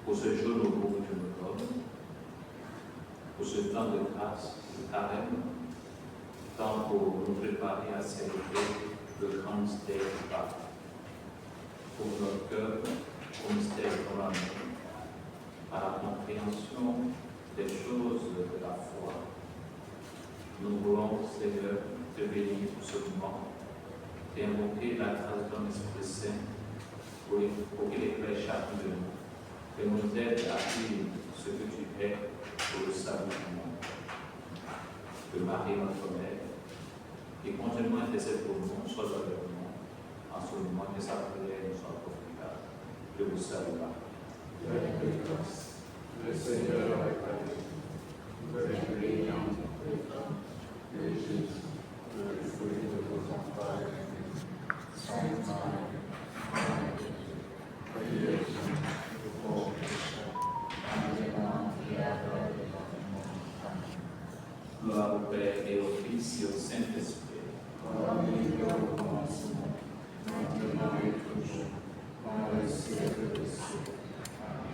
pour ce jour nouveau que tu nous donnes, pour ce temps de grâce, de carême, temps pour nous préparer à célébrer le grand mystère du Pâques. Pour notre cœur, au mystère de ton amour, à la compréhension des choses de la foi. Nous voulons, Seigneur, te bénir pour ce moment, t'invoquer la grâce de ton Esprit Saint pour qu'il éclaire chacun de nous, et nous aide à vivre ce que tu es pour le salut du monde. Que Marie, notre Mère, et continuellement intercède pour nous, soit avec nous, en ce moment que sa prière nous soit profitable. Que vous salue pas. Le Seigneur est avec vous. Vous êtes bénie entre les femmes, et Jésus, le fruit de vos entrailles, Sainte Marie, Mère de Dieu, priez pour nous pauvres pécheurs, maintenant et à l'heure de notre mort. Amen. Gloire au Père et au Fils et au Saint-Esprit. Comme il est au commencement, maintenant et toujours, dans le siècle des siècles. Amen.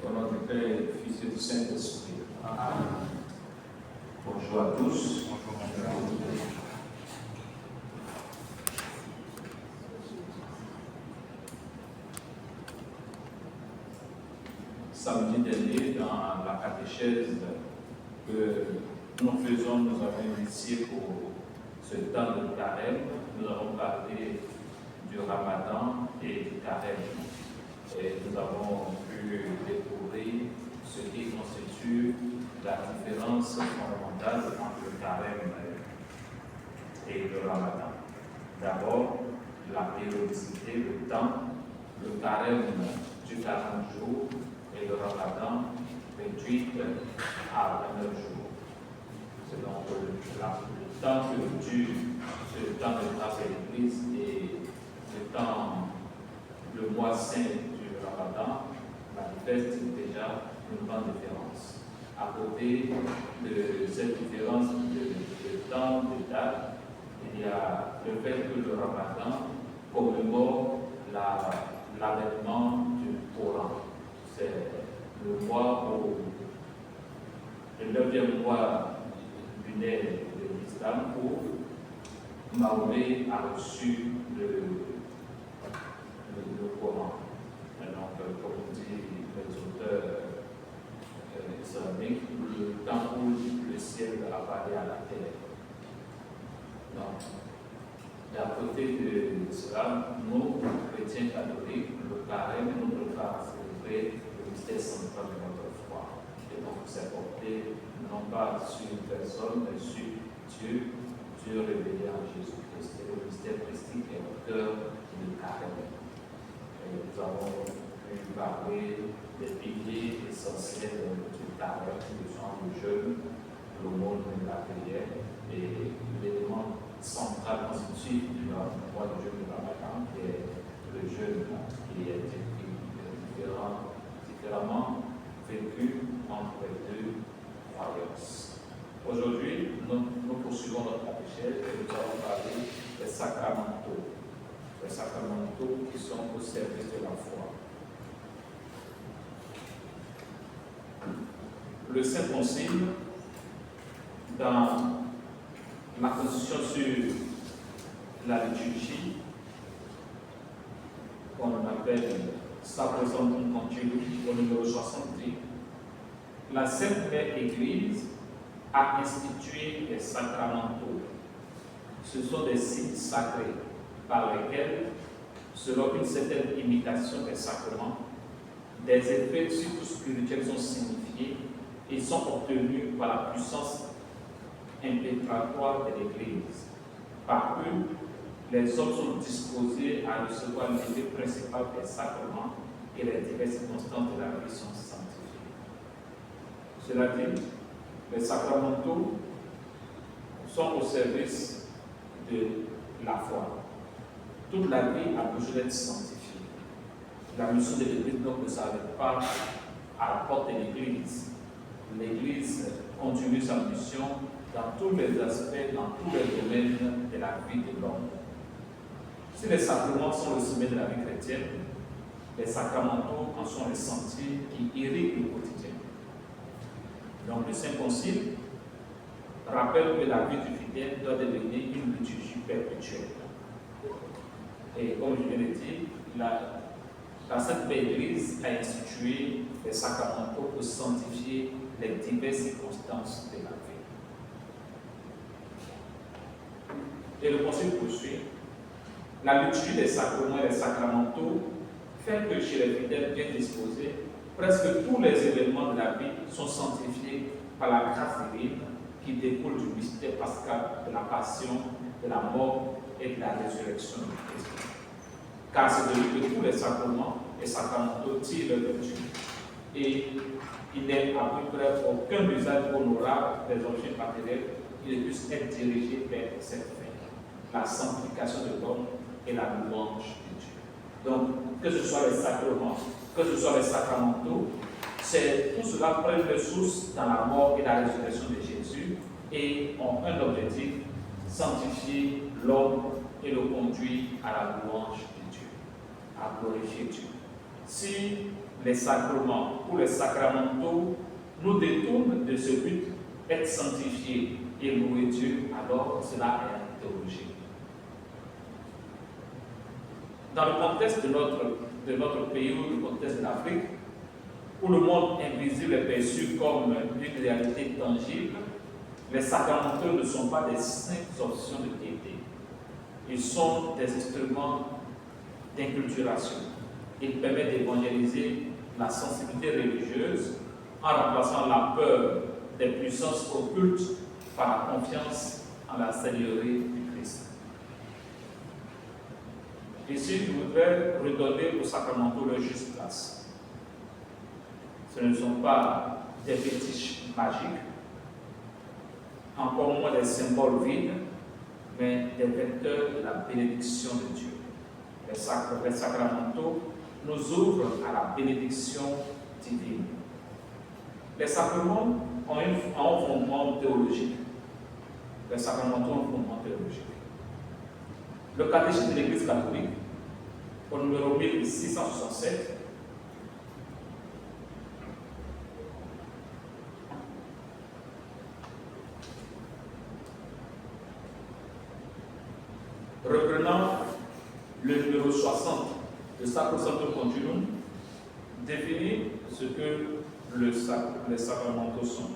Au nom du Père et du Fils et du Saint-Esprit. Amen. Bonjour à tous. Samedi dernier, dans la catéchèse que nous faisons, nous avons initié pour ce temps de carême. Nous avons parlé du Ramadan et du carême. Et nous avons pu découvrir ce qui constitue la différence fondamentale entre le carême et le Ramadan. D'abord, la périodicité, le temps, le carême du 40 jours et le Ramadan 28 à 29 jours. C'est donc le temps que dure ce temps de grâce à l'Église et le mois saint du Ramadan manifeste déjà une grande différence. À côté de cette différence de temps, de date, il y a le fait que le Ramadan commémore l'avènement du Coran. C'est le mois où, le 9e mois lunaire de l'Islam, où Mahomet a reçu le Coran. Et donc, comme on dit les auteurs islamiques, le temps où le ciel apparaît à la terre. Donc, à côté de cela, nous, chrétiens catholiques, le carême nous prépare à célébrer le mystère central de notre foi. Et donc, c'est porté non pas sur une personne, mais sur Dieu révélé en Jésus-Christ. Et le mystère christique est au cœur du carême. Et nous avons pu parler des piliers essentiels du carême, qui sont le jeûne, l'aumône et la prière, et l'élément central constitutif du mois de jeûne de Ramadan, qui est le jeûne qui est différemment vécu entre les deux croyances. Aujourd'hui, nous poursuivons notre catéchèse et nous allons parler des sacramentaux. Les sacramentaux qui sont au service de la foi. Le Saint Concile, dans la Constitution sur la liturgie, qu'on appelle Sacrosanctum Concilium, au numéro 68, la Sainte Mère Église a institué des sacramentaux. Ce sont des signes sacrés par lesquels, selon une certaine imitation des sacrements, des effets surtout spirituels sont signifiés et sont obtenus par la puissance impétratoire de l'Église. Par eux, les hommes sont disposés à recevoir l'effet principal des sacrements et les diverses circonstances de la vie sont sanctifiées. Cela dit, les sacramentaux sont au service de la foi. Toute la vie a besoin d'être sanctifiée. La mission de l'Église ne s'arrête pas à la porte de l'Église. L'Église continue sa mission dans tous les aspects, dans tous les domaines de la vie de l'homme. Si les sacrements sont le sommet de la vie chrétienne, les sacramentaux en sont les sentiers qui Donc le Saint Concile rappelle que la vie du fidèle doit devenir une liturgie perpétuelle. Et comme je viens de dire, la Sainte Père Église a institué les sacramentaux pour sanctifier les diverses circonstances de la vie. Et le Concile poursuit. La liturgie des sacrements et des sacramentaux fait que chez les fidèles bien disposés, presque tous les événements de la vie sont sanctifiés par la grâce divine qui découle du mystère pascal de la passion, de la mort et de la résurrection de Christ. Car c'est de lui que tous les sacrements et sacramentaux tirent leur vertu. Et il n'est à peu près aucun usage honorable des objets matériels qui ne puisse être dirigé vers cette fin, la sanctification de l'homme et la louange de Dieu. Donc, que ce soit les sacrements, que ce soit les sacramentaux, tout cela prend une source dans la mort et la résurrection de Jésus et ont un objectif, sanctifier l'homme et le conduire à la louange de Dieu, à glorifier Dieu. Si les sacrements ou les sacramentaux nous détournent de ce but, être sanctifiés et louer Dieu, alors cela est théologique. Dans le contexte de notre pays ou le contexte de l'Afrique, où le monde invisible est perçu comme une réalité tangible, les sacramentaux ne sont pas des simples options de piété. Ils sont des instruments d'inculturation. Ils permettent d'évangéliser la sensibilité religieuse en remplaçant la peur des puissances occultes par la confiance en la seigneurie du Christ. Ici, je voudrais redonner aux sacramentaux leur juste place. Ce ne sont pas des fétiches magiques, encore moins des symboles vides, mais des vecteurs de la bénédiction de Dieu. Les sacramentaux nous ouvrent à la bénédiction divine. Les sacrements ont un fondement théologique. Les sacramentaux ont un fondement théologique. Le catéchisme de l'Église catholique, au numéro 1667, reprenant le numéro 60 de Sacrosanctum Continuum, définit ce que les sacramentaux sont.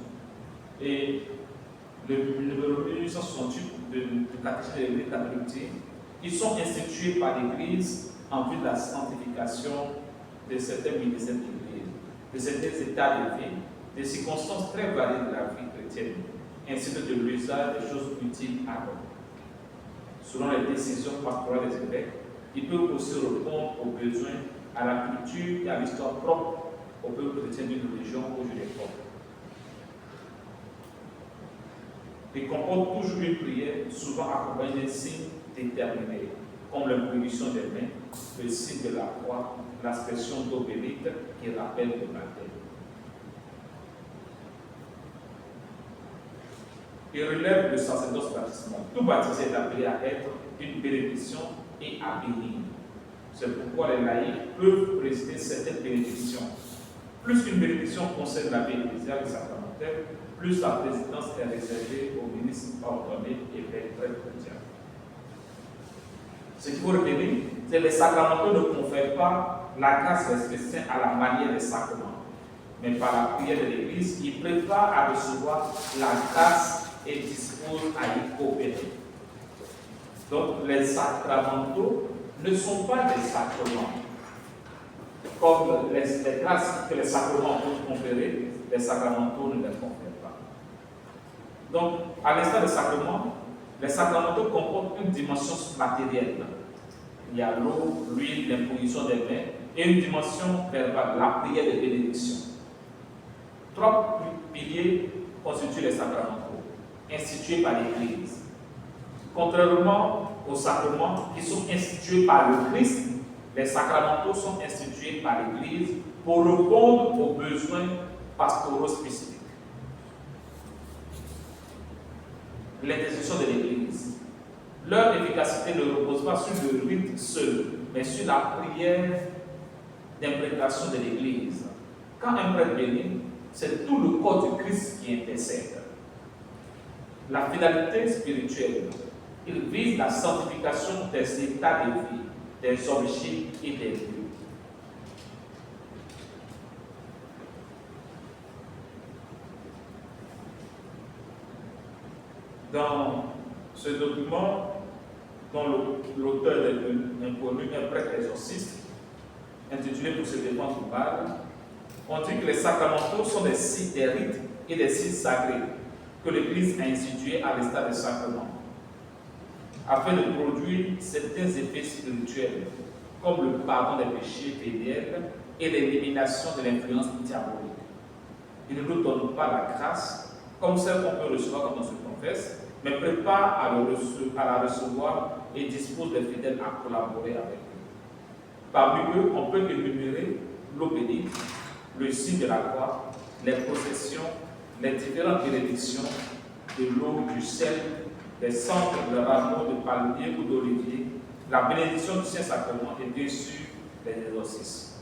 Et le numéro 1868 du catéchisme de l'Église catholique dit: ils sont institués par l'Église en vue de la sanctification de certains ministères de l'Église, de certains états de vie, des circonstances très variées de la vie chrétienne, ainsi que de l'usage des choses utiles à l'homme. Selon les décisions pastorales des évêques, ils peuvent aussi répondre aux besoins, à la culture et à l'histoire propre au peuple chrétien d'une religion ou d'une époque. Ils comportent toujours une prière, souvent accompagnée d'un signe déterminé, comme l'imposition des mains, le signe de la croix, l'aspersion d'eau bénite qui rappelle le baptême. Il relève le sacerdoce baptismal. Tout baptisé est appelé à être une bénédiction et à bénir. C'est pourquoi les laïcs peuvent présider certaines bénédictions. Plus une bénédiction concerne la vie ecclésiale et sacramentelle, plus la présidence est réservée aux ministres ordonnés et prêtres chrétiens. Ce qu'il faut retenir, c'est que les sacramentaux ne confèrent pas la grâce des chrétiens à la manière des sacrements, mais par la prière de l'Église, ils préparent à recevoir la grâce et disposent à y coopérer. Donc, les sacramentaux ne sont pas des sacrements. Comme les grâces que les sacrements peuvent conférer, les sacramentaux ne les confèrent pas. Donc, à l'instar des sacrements, les sacramentaux comportent une dimension matérielle. Il y a l'eau, l'huile, l'imposition des mains, et une dimension verbale, la prière de bénédiction. Trois piliers constituent les sacramentaux, institués par l'Église. Contrairement aux sacrements qui sont institués par le Christ, les sacramentaux sont institués par l'Église pour répondre aux besoins pastoraux spécifiques. L'intercession de l'Église. Leur efficacité ne repose pas sur le rite seul, mais sur la prière d'imprécation de l'Église. Quand un prêtre bénit, c'est tout le corps du Christ qui intercède. La finalité spirituelle, il vise la sanctification des états de vie, des objets et des lieux. Dans ce document, dont l'auteur est inconnu, un prêtre exorciste, intitulé Pour se défendre du mal, on dit que les sacramentaux sont des sites, des rites et des sites sacrés que l'Église a institués à l'état des sacrements, afin de produire certains effets spirituels, comme le pardon des péchés véniels et l'élimination de l'influence diabolique. Ils ne nous donnent pas la grâce, comme celle qu'on peut recevoir quand on se confesse, mais préparent à la recevoir et disposent les fidèles à collaborer avec eux. Parmi eux, on peut énumérer l'eau bénite, le signe de la croix, les processions, les différentes bénédictions de l'eau, du sel, des cendres, de rameaux de palmier ou d'olivier, la bénédiction du Saint-Sacrement et bien sûr les exorcismes.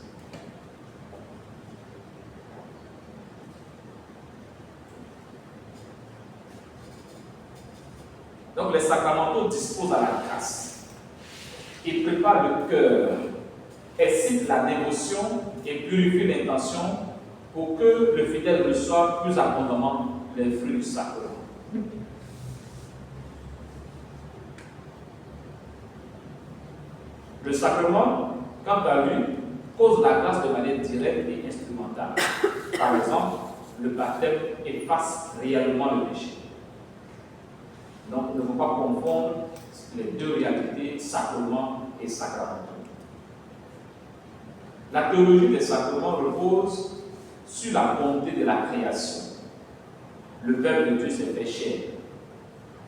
Donc les sacramentaux disposent à la grâce. Ils préparent le cœur, excitent la dévotion et purifient l'intention pour que le fidèle reçoive plus abondamment les fruits du sacrement. Le sacrement, quant à lui, cause la grâce de manière directe et instrumentale. Par exemple, le baptême efface réellement le péché. Donc, il ne faut pas confondre les deux réalités, sacrement et sacramentaux. La théologie des sacrements repose sur la bonté de la création. Le Verbe de Dieu s'est fait chair.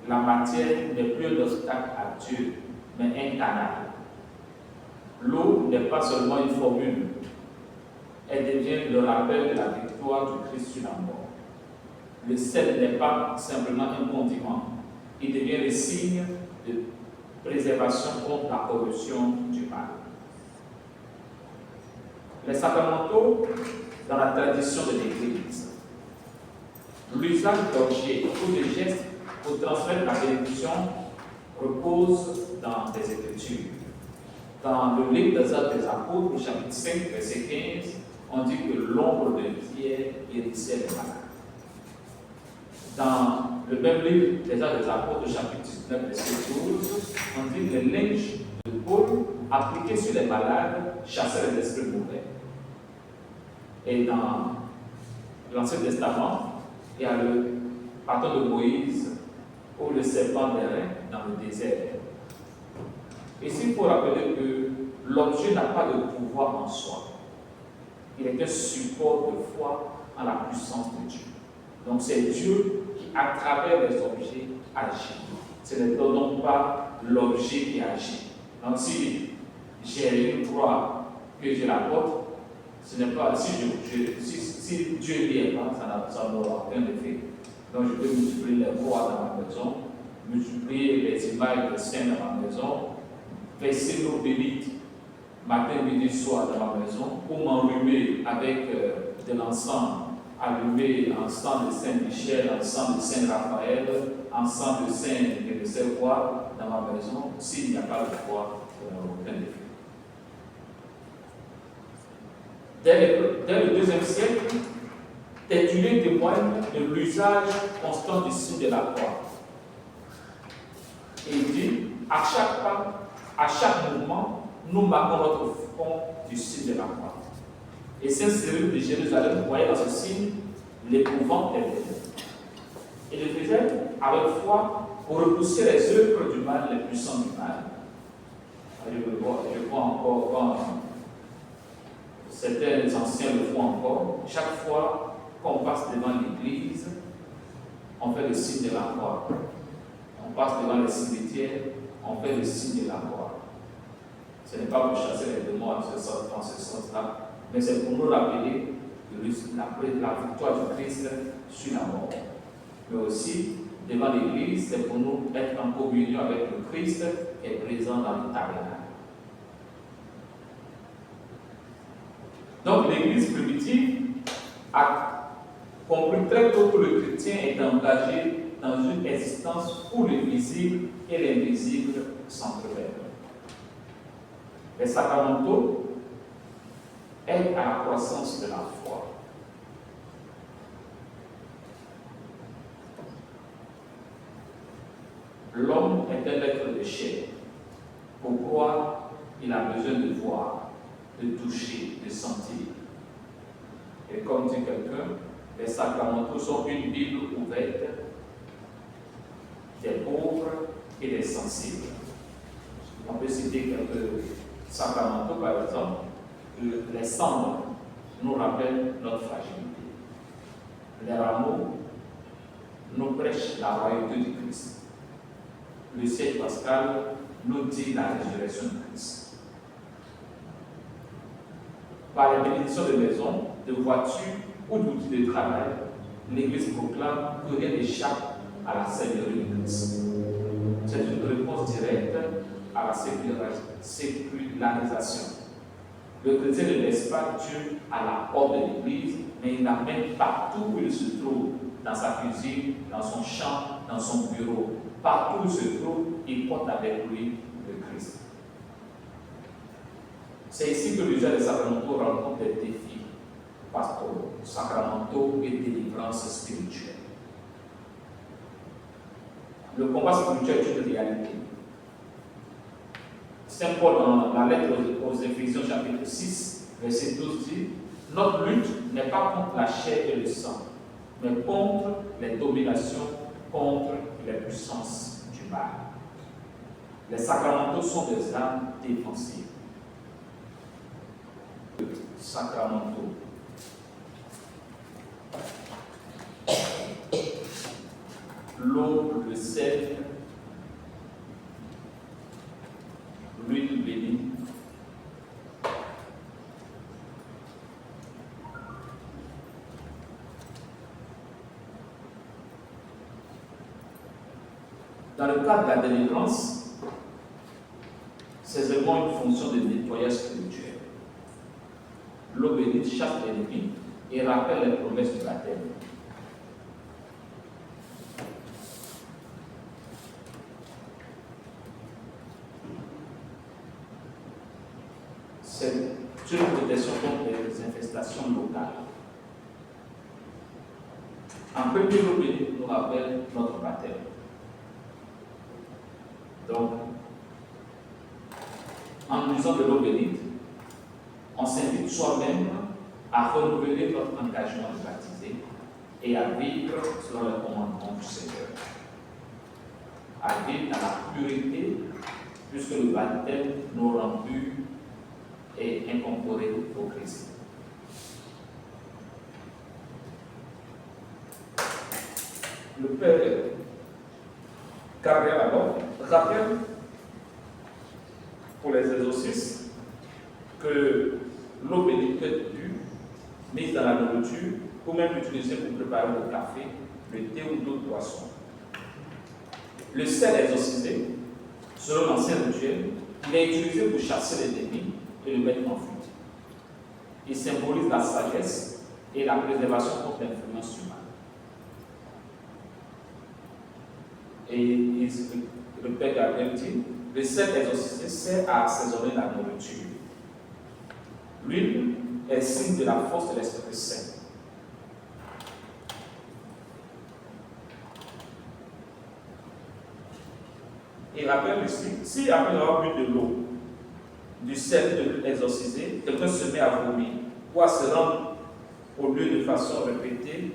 La matière n'est plus un obstacle à Dieu, mais un canal. L'eau n'est pas seulement une formule, elle devient le rappel de la victoire du Christ sur la mort. Le sel n'est pas simplement un condiment, il devient le signe de préservation contre la corruption du mal. Les sacramentaux, dans la tradition de l'Église, l'usage d'objets ou de gestes pour transmettre la bénédiction repose dans les Écritures. Dans le livre des Actes des Apôtres, au chapitre 5, verset 15, on dit que l'ombre de Pierre guérissait les malades. Dans le même livre des Actes des Apôtres, au chapitre 19, verset 12, on dit que le linge de Paul appliqué sur les malades chassait les esprits mauvais. Et dans l'Ancien Testament, il y a le bâton de Moïse ou le serpent d'airain dans le désert. Ici, il faut rappeler que l'objet n'a pas de pouvoir en soi. Il est un support de foi en la puissance de Dieu. Donc c'est Dieu qui, à travers les objets, agit. Ce n'est donc pas l'objet qui agit. Donc si j'ai une croix que je la porte, ce n'est pas, si Dieu n'y est pas, ça n'aura aucun effet. Donc je peux multiplier les croix dans ma maison, multiplier les images de saints dans ma maison, verser l'eau bénite matin, midi, soir dans ma maison, ou m'enrhumer avec de l'encens, allumer encens de Saint-Michel, encens de Saint-Raphaël, encens de Saint et de Saint-Roi dans ma maison, s'il n'y a pas de foi, aucun effet. Dès le IIe siècle, Tertullien témoigne de l'usage constant du signe de la croix. Et il dit, à chaque pas, à chaque mouvement, nous marquons notre front du signe de la croix. Et Saint Cyril de Jérusalem voyait dans ce signe l'épouvante des ténèbres. Il le faisait avec foi pour repousser les œuvres du mal, les puissants du mal. Je vois encore quand certains anciens le font encore. Chaque fois qu'on passe devant l'église, on fait le signe de la croix. On passe devant les cimetières, on fait le signe de la croix. Ce n'est pas pour chasser les démons dans ce sens-là, mais c'est pour nous rappeler la victoire du Christ sur la mort. Mais aussi, devant l'Église, c'est pour nous être en communion avec le Christ qui est présent dans le tabernacle. Donc l'Église primitive a comprit très tôt que le chrétien est engagé dans une existence où le visible et l'invisible s'entremêlent. Les sacramentaux aident à la croissance de la foi. L'homme est un être de chair. Pour croire, il a besoin de voir, de toucher, de sentir. Et comme dit quelqu'un, les sacramentaux sont une Bible ouverte des pauvres et des sensibles. On peut citer quelques sacramentaux, par exemple. Les cendres nous rappellent notre fragilité. Les rameaux nous prêchent la royauté du Christ. Le siège pascal nous dit la résurrection de Christ. Par les bénédictions de maison, de voitures ou d'outils de travail, l'Église proclame que rien n'échappe à la Seigneurie de Christ. C'est une réponse directe à la sécularisation. Le chrétien ne laisse pas Dieu à la porte de l'Église, mais il l'amène partout où il se trouve, dans sa cuisine, dans son champ, dans son bureau. Partout où il se trouve, il porte avec lui le Christ. C'est ici que l'usage des sacramentaux rencontre des défis pastoraux, sacramentaux et délivrance spirituelle. Le combat spirituel est une réalité. Saint Paul, dans la lettre aux Éphésiens, chapitre 6, verset 12, dit « Notre lutte n'est pas contre la chair et le sang, mais contre les dominations, contre les puissances du mal. » Les sacramentaux sont des armes défensives. Sacramentaux. L'eau, le sel, l'huile bénie. Dans le cadre de la délivrance, c'est vraiment une fonction de nettoyage spirituel. L'eau bénite chasse l'ennemi et rappelle les promesses du baptême. C'est une protection contre les infestations locales. En premier, l'eau bénite nous rappelle notre baptême. Donc, en usant de l'eau bénite, on s'invite soi-même à renouveler notre engagement de baptiser et à vivre selon le commandement du Seigneur. À vivre dans la pureté, puisque le baptême nous rend purs et incorporés au Christ. Le Père Gabriel alors rappelle pour les exorcistes que l'eau bénite peut être due, mise dans la nourriture, ou même utilisée pour préparer le café, le thé ou d'autres boissons. Le sel exorcisé, selon l'ancien rituel, il est utilisé pour chasser l'ennemi et le mettre en fuite. Il symbolise la sagesse et la préservation contre l'influence humaine. Et le Père Gabriel dit, le sel exorcisé sert à assaisonner la nourriture. L'huile est signe de la force de l'Esprit Saint. Il rappelle ici, si après avoir bu de l'eau, du sel de l'huile exorcisée, quelqu'un se met à vomir ou à se rendre au lieu de façon répétée,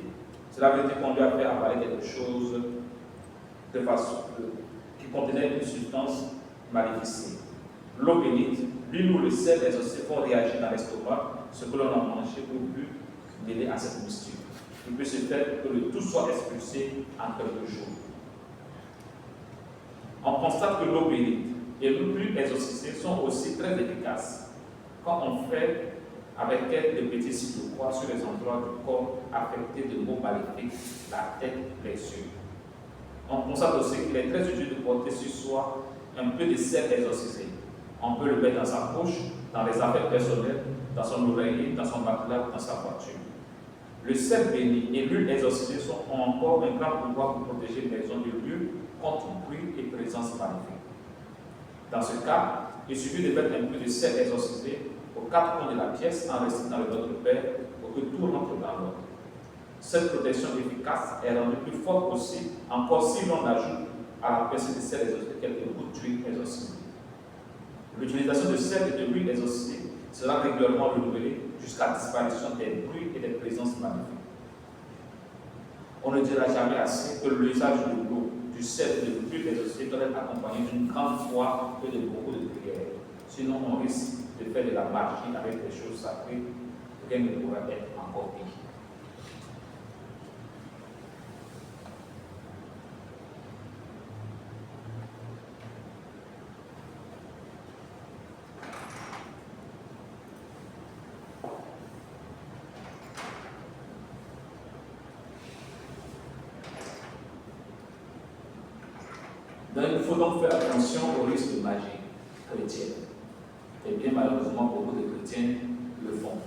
cela veut dire qu'on lui a fait avaler quelque chose de façon qui contenait une substance maléfique. L'eau bénite, l'huile ou le sel exorcisé vont réagir dans l'estomac, ce que l'on a mangé ou bu mêlé à cette mixture. Il peut se faire que le tout soit expulsé en quelques jours. On constate que l'eau bénite et l'huile exorcisée sont aussi très efficaces quand on fait avec elle des petits signes de croix sur les endroits du corps affectés de maux maléfiques, la tête, les yeux. On constate aussi qu'il est très utile de porter sur soi un peu de sel exorcisé. On peut le mettre dans sa poche, dans les affaires personnelles, dans son oreiller, dans son matelas, dans sa voiture. Le sel béni et l'huile exorcisée ont encore un grand pouvoir pour protéger les maisons de Dieu contre bruit et présence maléfique. Dans ce cas, il suffit de mettre un peu de sel exorcisé aux 4 coins de la pièce en récitant le Notre Père pour que tout rentre dans l'ordre. Cette protection efficace est rendue plus forte aussi, encore si l'on ajoute à la pièce de sel exorcisé quelques gouttes d'huile exorcisée. L'utilisation de sel et de l'huile exorcisée sera régulièrement renouvelée jusqu'à la disparition des bruits et des présences maléfiques. On ne dira jamais assez que l'usage de l'eau, du sel et de l'huile exorcisée doit être accompagné d'une grande foi et de beaucoup de prières. Sinon, on risque de faire de la magie avec des choses sacrées, rien ne pourra être encore pire. Donc, il faut donc faire attention au risque de magie chrétienne. Et bien malheureusement, beaucoup de chrétiens le font.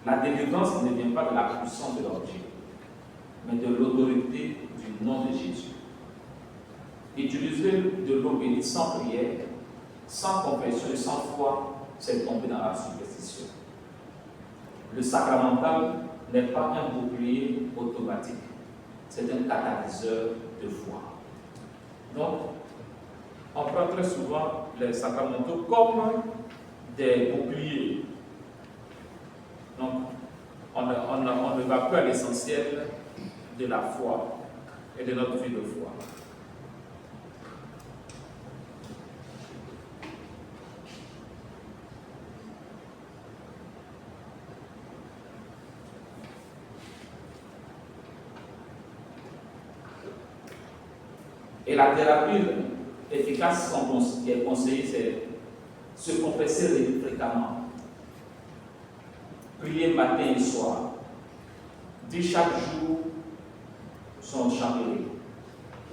La délivrance ne vient pas de la puissance de l'objet, mais de l'autorité du nom de Jésus. Utiliser de l'eau bénite sans prière, sans confession et sans foi, c'est tomber dans la superstition. Le sacramental n'est pas un bouclier automatique, c'est un catalyseur de foi. Donc, on prend très souvent les sacramentaux comme des boucliers. Donc, on ne va plus à l'essentiel de la foi et de notre vie de foi. Et la thérapie efficace qui est conseillée, c'est se confesser fréquemment, prier matin et soir, dire chaque jour son chapelet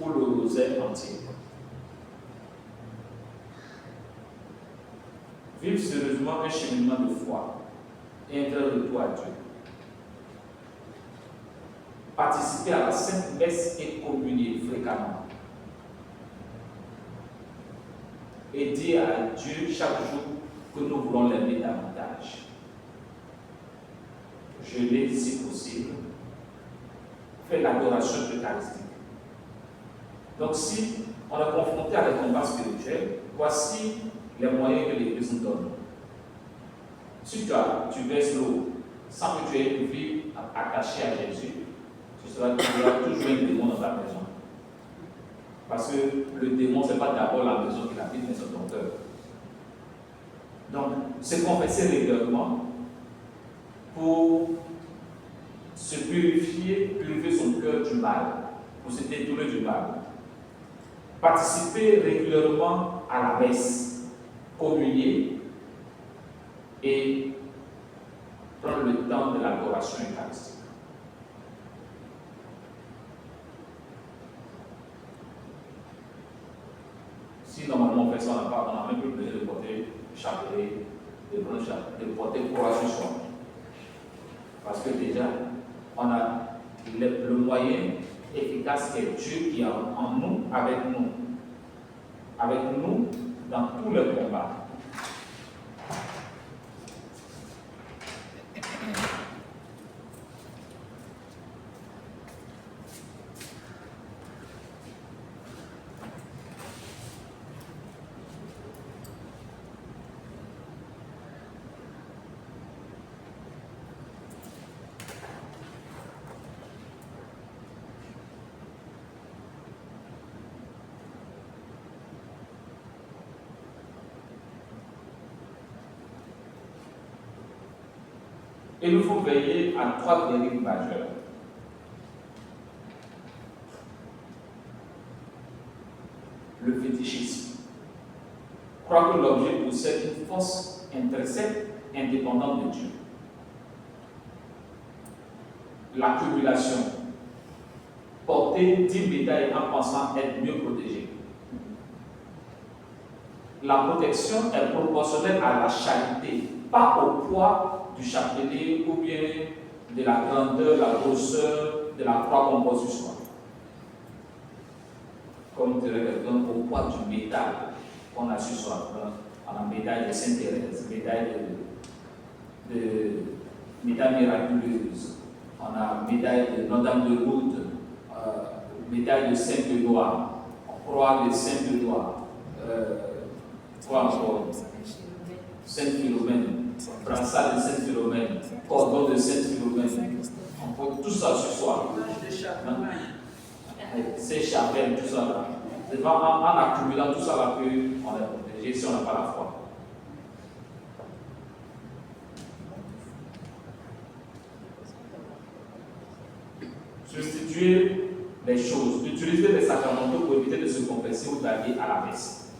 ou le rosaire entier. Vivre sérieusement un cheminement de foi et un vrai retour à Dieu. Participer à la Sainte Messe et communier fréquemment. Et dire à Dieu chaque jour que nous voulons l'aimer davantage. Jeûner si possible. Faire l'adoration eucharistique. Donc si on est confronté à des combats spirituels, voici les moyens que l'Église nous donne. Si tu verses l'eau sans que tu aies une vie attachée à Jésus, tu auras toujours un démon dans ta maison. Parce que le démon, ce n'est pas d'abord la maison qui habite, mais c'est ton cœur. Donc, se confesser régulièrement pour se purifier son cœur du mal, pour se détourner du mal. Participer régulièrement à la messe, communier et prendre le temps de l'adoration eucharistique. Si normalement on fait ça, on n'a même plus besoin de porter chapelet, de porter croix sur soi. Parce que déjà, on a le moyen efficace qui est Dieu qui est en nous, avec nous dans tous les combats. Et il nous faut veiller à 3 dérives majeures. Le fétichisme. Croire que l'objet possède une force intrinsèque indépendante de Dieu. L'accumulation. Porter 10 médailles en pensant être mieux protégé. La protection est proportionnelle à la charité, pas au poids du chapelet ou bien de la grandeur, la grosseur de la croix qu'on porte sur soi. Comme dirait quelqu'un, au poids du métal qu'on a sur soi. On a médaille de Sainte-Thérèse, médaille de médaille miraculeuse, on a médaille de Notre-Dame de Lourdes, médaille de Saint-Benoît, croix de Saint-Benoît, quoi encore, Sainte-Philomène, brassard de Sainte-Philomène, cordon de Sainte-Philomène. On porte tout ça sur soi. Ces chapelles, tout ça là. C'est pas en accumulant tout ça là qu'on est protégé si on n'a pas la foi. Substituer les choses, utiliser les sacramentaux pour éviter de se confesser ou d'aller à la messe.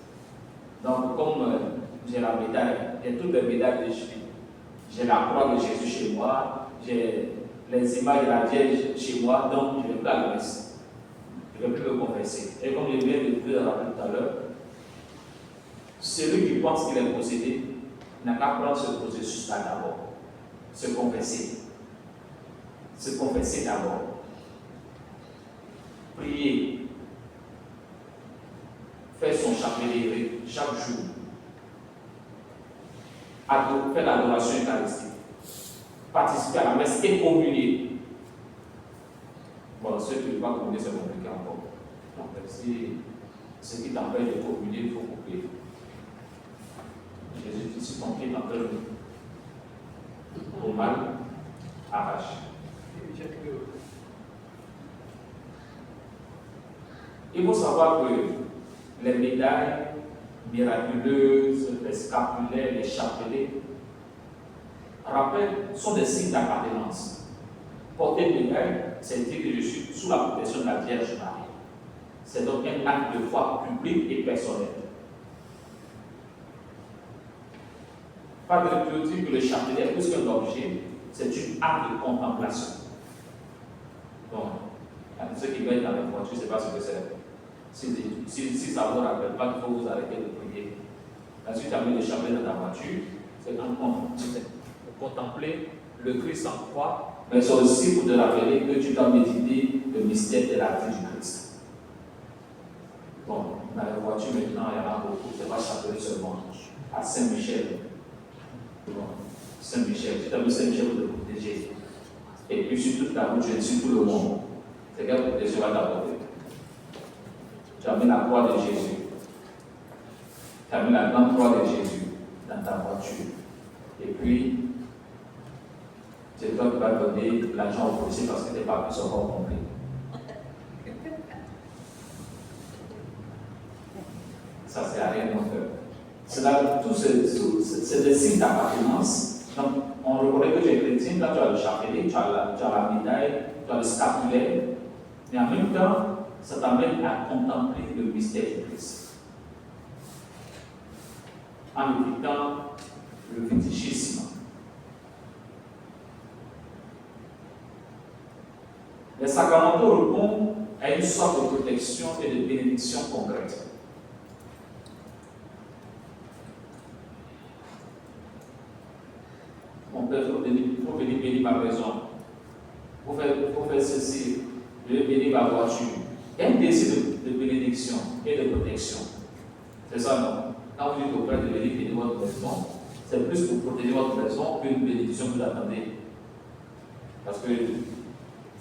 Donc, comme j'ai la médaille, j'ai toutes les médailles de Jésus. J'ai la croix de Jésus chez moi, j'ai les images de la Vierge chez moi, donc je ne vais plus à la messe. Je ne vais plus me confesser. Et comme je viens de le rappeler tout à l'heure, celui qui pense qu'il est possédé n'a qu'à prendre ce processus-là d'abord. Se confesser. Se confesser d'abord. Prier, faire son chapelet chaque jour, faire l'adoration eucharistique, participer à la messe et communier. Bon, ceux qui ne veulent pas communier, c'est compliqué encore. Donc, si ce qui t'empêche de communier, il faut couper. Jésus dit, si ton pied t'empêche au mal, arrache. Il faut savoir que les médailles miraculeuses, les scapulaires, les chapelets, sont des signes d'appartenance. Porter une médaille, c'est dire que je suis sous la protection de la Vierge Marie. C'est donc un acte de foi public et personnel. Padre Pio dit que le chapelet est plus qu'un objet, c'est une acte de contemplation. Donc, ceux qui veulent dans les voitures, je ne sais pas ce que c'est. Si ça ne vous rappelle pas, il faut vous arrêter de prier. Si tu as mis le chapelet dans ta voiture, c'est pour contempler le Christ en croix, mais c'est aussi pour te rappeler que tu dois méditer le mystère de la vie du Christ. Bon, dans les voitures maintenant, il y en a beaucoup, c'est pas chapelet seulement. À Saint-Michel. Bon, Saint-Michel, tu as mis Saint-Michel pour te protéger. Et puis sur toute la route, tu es sur tout le monde. C'est quelle protection va t'apporter? Tu as mis la croix de Jésus. Tu as mis la grande croix de Jésus dans ta voiture. Et puis, c'est toi qui vas donner l'argent au policier parce que tu n'es pas plus encore compris. Ça, c'est à rien de mon cœur. C'est des signes d'appartenance. Donc, on reconnaît que tu es chrétien, là tu as le chapelet, tu as la médaille, tu as le scapulaire, mais en même temps, ça t'amène à contempler le mystère du Christ. En évitant le fétichisme. Les sacramentaux répondent à une sorte de protection et de bénédiction concrète. Mon père, il faut venir bénir ma maison. Il faut faire ceci. Je vais bénir ma voiture. Il y a un désir de bénédiction et de protection. C'est ça, non? Quand vous dites au Père de venir bénir votre maison, c'est plus pour protéger votre maison qu'une bénédiction que vous attendez. Parce que,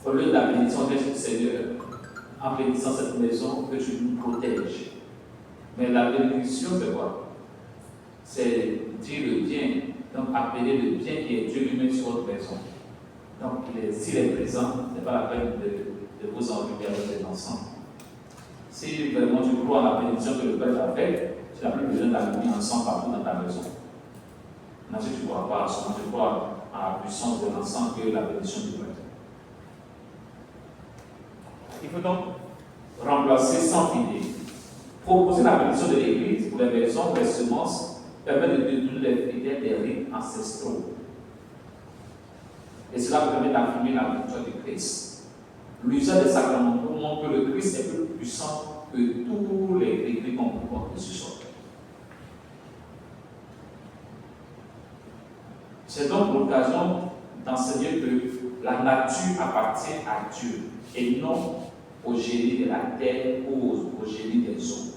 au lieu de la bénédiction du Seigneur, en bénissant cette maison, que tu nous protèges. Mais la bénédiction, c'est quoi? C'est dire le bien, donc appeler le bien qui est Dieu lui-même sur votre maison. Donc, s'il est présent, ce n'est pas la peine de vous enlever avec les enfants. Si vraiment tu crois en la bénédiction que le Père t'a faite, tu n'as plus besoin d'allumer ensemble partout dans ta maison. Maintenant, si tu ne crois pas à ça, tu crois à la puissance de l'encens que la bénédiction du Père. Il faut donc remplacer sans filer. Proposer la bénédiction de l'Église pour les maisons, les semences, permet de détourner les fidèles des rites ancestraux. Et cela permet d'affirmer la victoire du Christ. L'usage des sacramentaux montre que le Christ est plus puissant que tous les écrits qu'on peut porter sur soi. C'est donc l'occasion d'enseigner que la nature appartient à Dieu et non au génie de la terre ou au génie des eaux.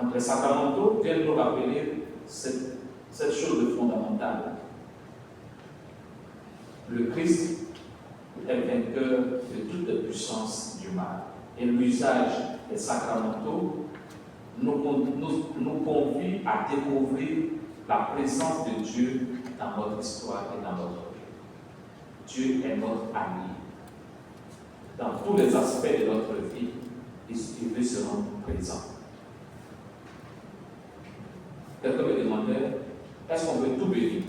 Donc les sacramentaux viennent nous rappeler cette chose fondamentale. Le Christ est vainqueur de toute la puissance du mal. Et l'usage des sacramentaux nous convie à découvrir la présence de Dieu dans notre histoire et dans notre vie. Dieu est notre ami. Dans tous les aspects de notre vie, il veut se rendre présent. Quelqu'un me demandait, est-ce qu'on veut tout bénir?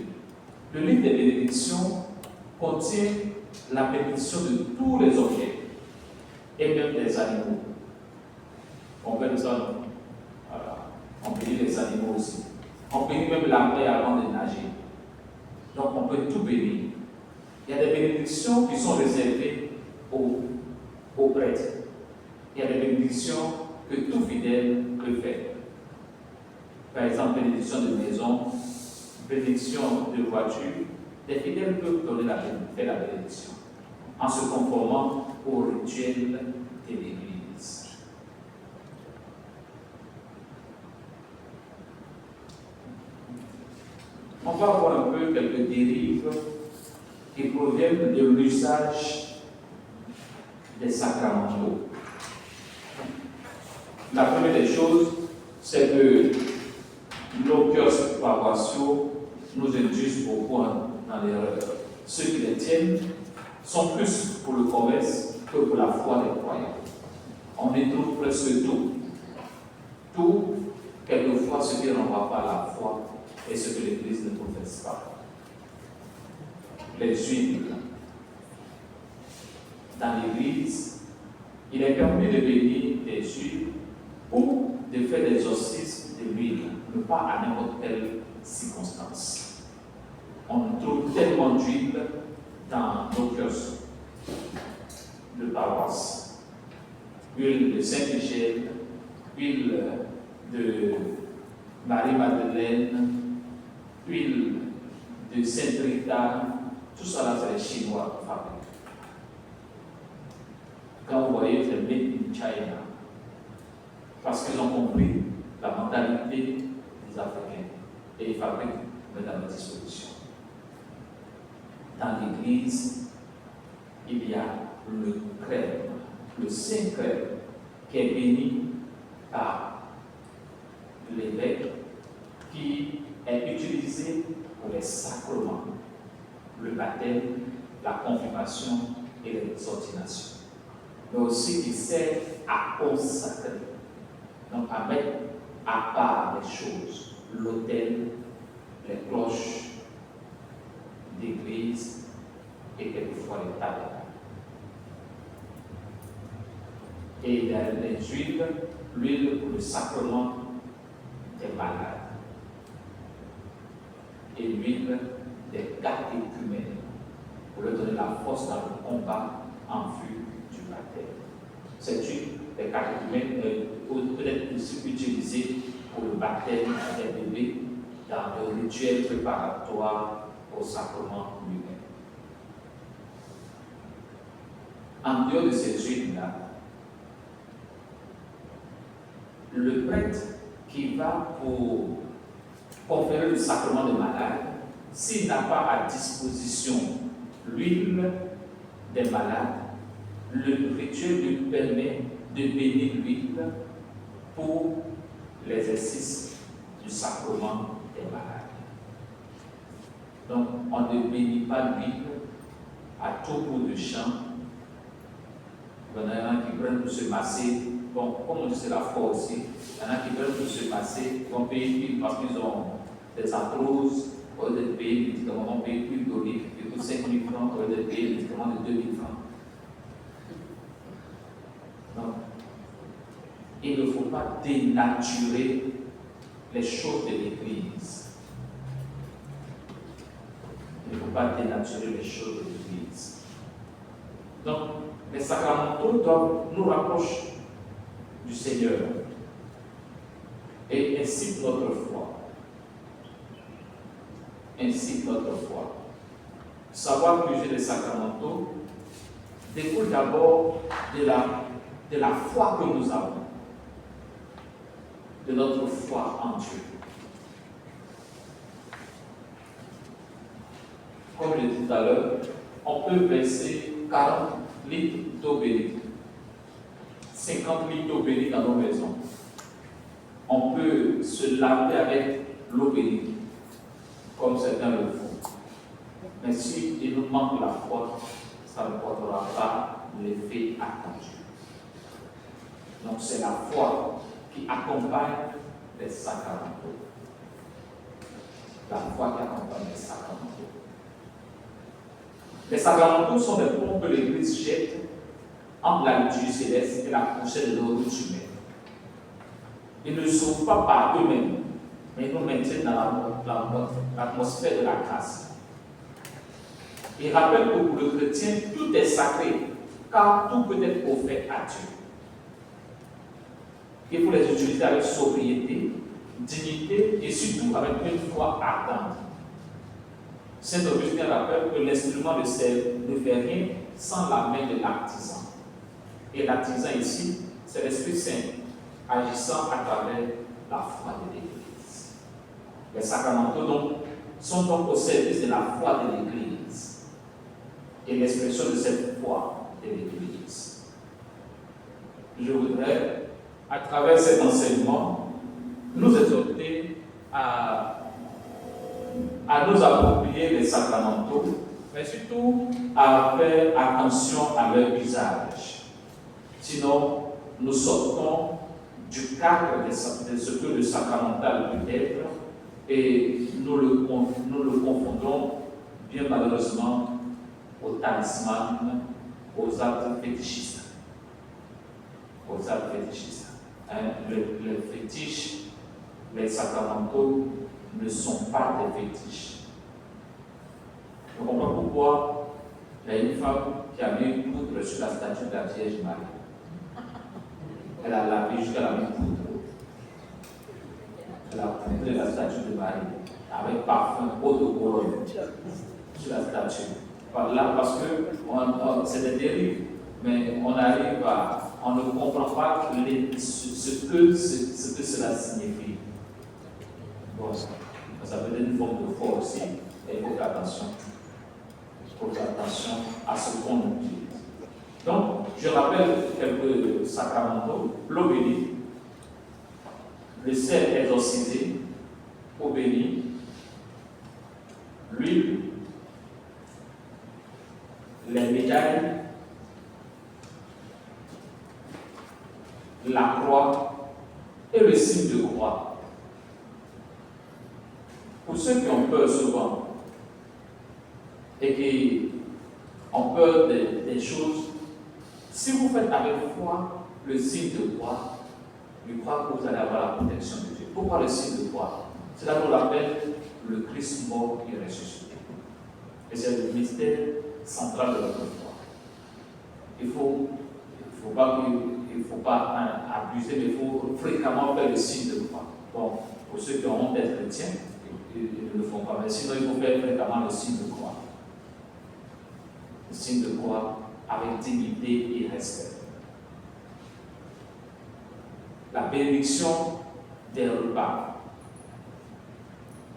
Le livre des bénédictions contient la bénédiction de tous les objets et même des animaux. On peut nous en, voilà. On bénit les animaux aussi. On bénit même la mer avant de nager. Donc on peut tout bénir. Il y a des bénédictions qui sont réservées aux prêtres. Il y a des bénédictions que tout fidèle peut faire. Par exemple, bénédiction de maison, bénédiction de voiture. Les fidèles peuvent faire la bénédiction en se conformant au rituel de l'Église. On va voir un peu quelques dérives qui proviennent de l'usage des sacramentaux. La première des choses, c'est que nos kiosques paroissiaux nous induisent beaucoup dans l'erreur. Ceux qui les tiennent sont plus pour le commerce que pour la foi des croyants. On y trouve presque tout. Tout, quelquefois, ce qui ne renvoie pas à la foi et ce que l'Église ne professe pas. Les huiles. Dans l'Église, il est permis de bénir des huiles ou de faire des exorcismes de l'huile, mais pas à n'importe quelle circonstance. On trouve tellement d'huile dans nos kiosques de paroisse. Huile de Saint-Michel, huile de Marie-Madeleine, huile de Saint-Rita, tout ça là, c'est les Chinois qui fabriquent. Quand vous voyez, c'est made in China. Parce qu'ils ont compris la mentalité des Africains. Et ils fabriquent, mais dans la disposition. Dans l'Église, il y a le crème, le saint crème, qui est béni par l'évêque, qui est utilisé pour les sacrements, le baptême, la confirmation et les ordinations. Mais aussi qui sert à consacrer, donc à mettre à part les choses, l'autel, les cloches d'église et quelquefois les tabernacles. Et il y a les huiles, l'huile pour le sacrement des malades et l'huile des catéchumènes pour leur donner la force dans le combat en vue du baptême. Cette huile des catéchumènes peut être aussi utilisée pour le baptême des bébés dans le rituel préparatoire au sacrement lui-même. En dehors de ces huiles-là, le prêtre qui va pour conférer le sacrement de malade, s'il n'a pas à disposition l'huile des malades, le rituel lui permet de bénir l'huile pour l'exercice du sacrement des malades. Donc, on ne bénit pas l'huile à tout bout de champ. Il y en a qui prennent pour se masser. Bon, comme on dit, c'est la foi aussi. Il y en a qui prennent pour se masser, ils vont payer l'huile parce qu'ils ont des arthroses, au lieu de payer les médicaments, ils vont payer l'huile d'olive qui coûte 5 000 francs, au lieu de payer les médicaments de 2 000 francs. Donc, il ne faut pas dénaturer les choses de l'Église. Il ne faut pas dénaturer les choses de l'Église. Donc, les sacramentaux doivent nous rapprocher du Seigneur et incitent notre foi. Incitent notre foi. savoir puiser les sacramentaux découle d'abord de la foi que nous avons, de notre foi en Dieu. Comme je l'ai dit tout à l'heure, on peut verser 40 litres d'eau bénite, 50 litres d'eau bénite dans nos maisons. On peut se laver avec l'eau bénite, comme certains le font. Mais si il nous manque la foi, ça ne portera pas l'effet attendu. Donc c'est la foi qui accompagne les sacramentaux. La foi qui accompagne les sacramentaux. Les sacramentaux sont des ponts que l'Église jette entre la liturgie céleste et la prochaine de nos routes humaines. Ils ne sauvent pas par eux-mêmes, mais ils nous maintiennent dans l'atmosphère de la grâce. Il rappelle que pour le chrétien, tout est sacré, car tout peut être offert à Dieu. Il faut les utiliser avec sobriété, dignité et surtout avec une foi ardente. Saint Augustin rappelle que l'instrument ne fait rien sans la main de l'artisan. Et l'artisan ici, c'est l'Esprit Saint agissant à travers la foi de l'Église. Les sacramentaux donc sont donc au service de la foi de l'Église et l'expression de cette foi de l'Église. Je voudrais, à travers cet enseignement, nous exhorter à nous approprier les sacramentaux, mais surtout à faire attention à leur usage. Sinon, nous sortons du cadre de ce que le sacramental peut être et nous le confondons bien malheureusement au talisman, aux actes fétichistes. Aux actes fétichistes. Les fétiches, les sacramentaux ne sont pas des fétiches. Je comprends pourquoi il y a une femme qui a mis une poudre sur la statue de la Vierge Marie. Elle a lavé jusqu'à la poudre. Elle a poudré la statue de Marie avec parfum, eau de Cologne sur la statue. Voilà, parce que c'est des dérives, mais on ne comprend pas ce que cela signifie. Bon, ça peut être une forme de foi aussi, et il faut faire attention. Il faut faire attention à ce qu'on utilise. Donc, je rappelle quelques sacramentaux: l'eau bénite, le sel exorcisé, eau bénie, l'huile, les médailles, la croix et le signe de croix. Pour ceux qui ont peur souvent et qui ont peur des choses, si vous faites avec foi le signe de croix, je crois que vous allez avoir la protection de Dieu. Pourquoi le signe de croix? C'est là qu'on l'appelle le Christ mort et ressuscité. Et c'est le mystère central de notre foi. Il ne faut pas abuser, mais il faut fréquemment faire le signe de croix. Bon, pour ceux qui ont honte d'être chrétiens, ils ne le font pas, mais sinon il faut faire fréquemment le signe de croix. Le signe de croix avec dignité et respect. La bénédiction des repas,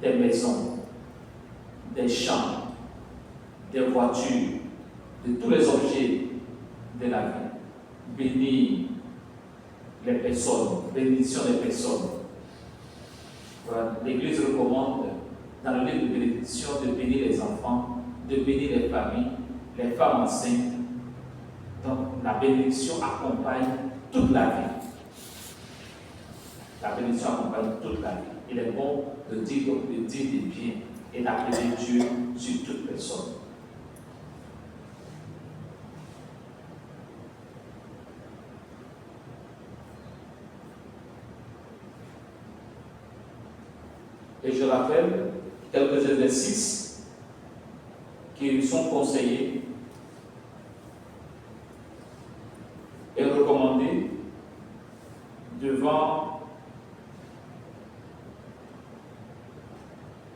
des maisons, des champs, des voitures, de tous les objets de la vie. Bénir les personnes, bénédiction des personnes. Voilà. L'Église recommande, dans le livre de bénédiction, de bénir les enfants, de bénir les familles, les femmes enceintes. Donc, la bénédiction accompagne toute la vie. La bénédiction accompagne toute la vie. Il est bon de dire des biens et d'appeler Dieu sur toute personne. Et je rappelle quelques exercices qui sont conseillés et recommandés devant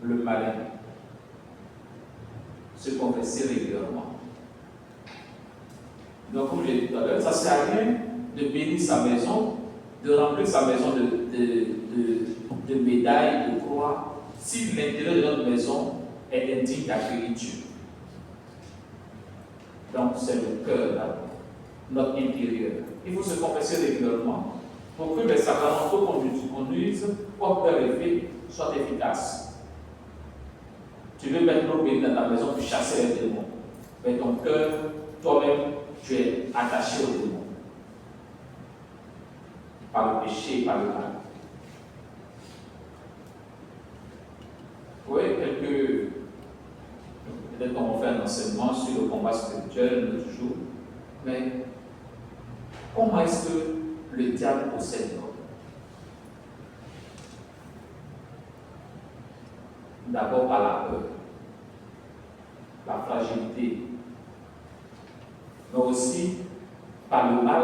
le malin. se confesser régulièrement. Donc, comme j'ai dit tout à l'heure, ça ne sert à rien de bénir sa maison, de remplir sa maison de médailles, de croix, si l'intérieur de notre maison est indigne d'accueillir Dieu. Donc, c'est le cœur d'abord, notre intérieur. Il faut se confesser régulièrement pour que les sacramentaux qu'on conduise, quoi que leur effet, soient efficaces. Tu veux mettre l'eau bénie dans ta maison pour chasser les démons. Mais ton cœur, toi-même, tu es attaché aux démons. Par le péché, par le mal. Oui, peut-être qu'on va faire un enseignement sur le combat spirituel de toujours, mais comment est-ce que le diable possède l'homme? D'abord par la peur, la fragilité, mais aussi par le mal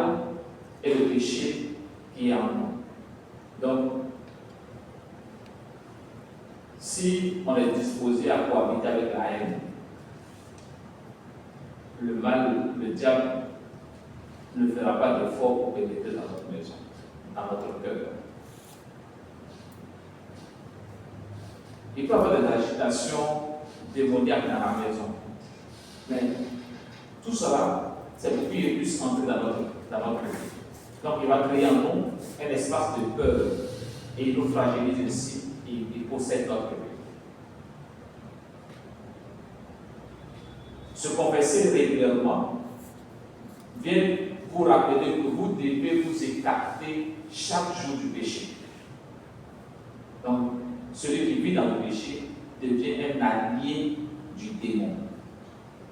et le péché qui est en nous. Donc, si on est disposé à cohabiter avec la haine, le mal, le diable ne fera pas d'effort pour pénétrer dans notre maison, dans notre cœur. Il peut y avoir des agitations démoniaques dans la maison, mais tout cela, c'est pour qu'il puisse entrer dans notre vie. Donc il va créer en nous un espace de peur et il nous fragilise aussi et il possède notre vie. Se confesser régulièrement vient vous rappeler que vous devez vous écarter chaque jour du péché. Donc, celui qui vit dans le péché devient un allié du démon.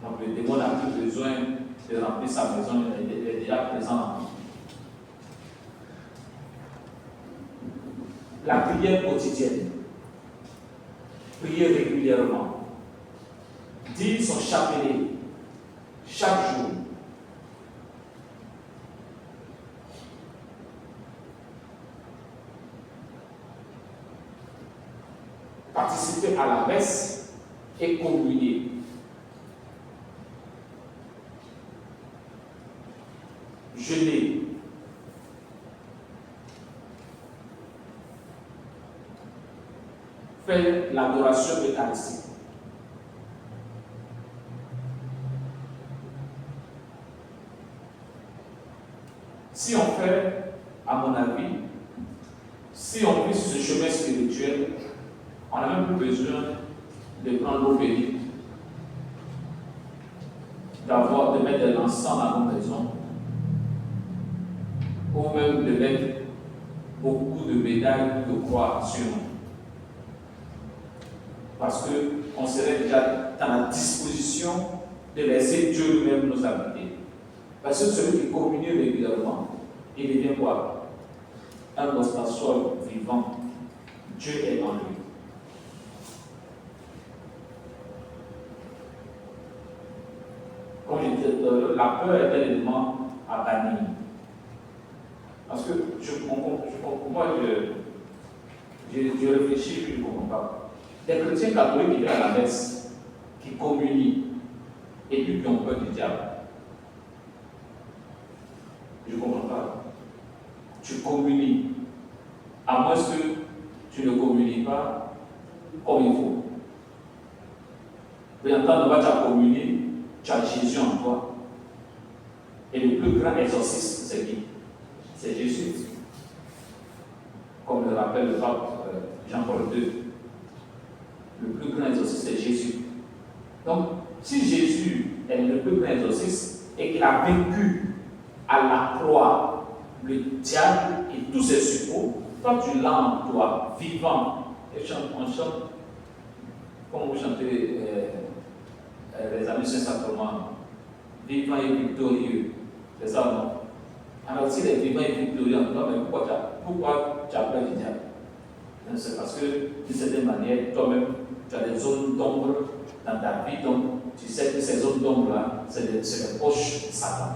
Donc, le démon n'a plus besoin de remplir sa maison, il est déjà présent en nous. La prière quotidienne, prier régulièrement, dire son chapelet chaque jour. Participer à la messe et communier. Jeûner. Faire l'adoration eucharistique. Si on fait, à mon avis, si on vit sur ce chemin spirituel, on n'a même plus besoin de prendre l'eau bénite, de mettre de l'encens dans nos maisons, ou même de mettre beaucoup de médailles de croix sur nous. Parce qu'on serait déjà dans la disposition de laisser Dieu lui-même nous habiter. Parce que celui qui communie régulièrement, il devient quoi? Un ostasol vivant. Dieu est en lui. Comme je disais, la peur est un élément à bannir. Parce que moi, je réfléchis et je ne comprends pas. Des chrétiens catholiques qui viennent à la messe, qui communient, et puis qui ont peur du diable. Je ne comprends pas. Tu communies, à moins que tu ne communies pas comme il faut. Mais en tant que tu as communié, tu as Jésus en toi. Et le plus grand exorciste, c'est qui? C'est Jésus. Comme le rappelle le pape Jean-Paul II. Le plus grand exorciste, c'est Jésus. Donc, si Jésus est le plus grand exorciste et qu'il a vaincu à la croix le diable et tous ses suppôts, toi tu l'as en toi, vivant. Et on chante, comme vous chantez les amis Saint-Sacrement, vivant et victorieux. C'est ça, non? Alors, s'il est vivant et victorieux en toi, mais pourquoi tu as peur du diable? C'est parce que, d'une certaine manière, toi-même, tu as des zones d'ombre dans ta vie, donc tu sais que ces zones d'ombre-là, c'est les poches de Satan.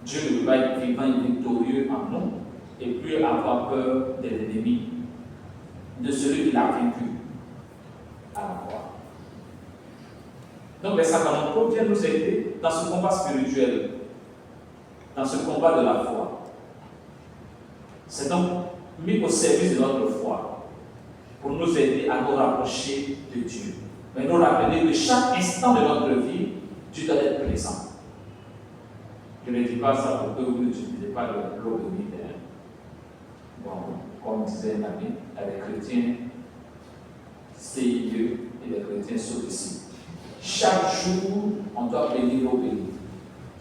Dieu ne veut pas être vivant et victorieux en nous, et puis avoir peur de l'ennemi, de celui qui l'a vaincu. à la croix. Donc les sacramentaux viennent nous aider dans ce combat spirituel, dans ce combat de la foi. C'est donc mis au service de notre foi pour nous aider à nous rapprocher de Dieu. Mais nous rappeler que chaque instant de notre vie, Dieu doit être présent. Je ne dis pas ça pour que vous n'utilisez pas l'eau bénite. Bon, comme disait un ami, les chrétiens CIE et les chrétiens sont ici. Chaque jour, on doit bénir l'eau bénite.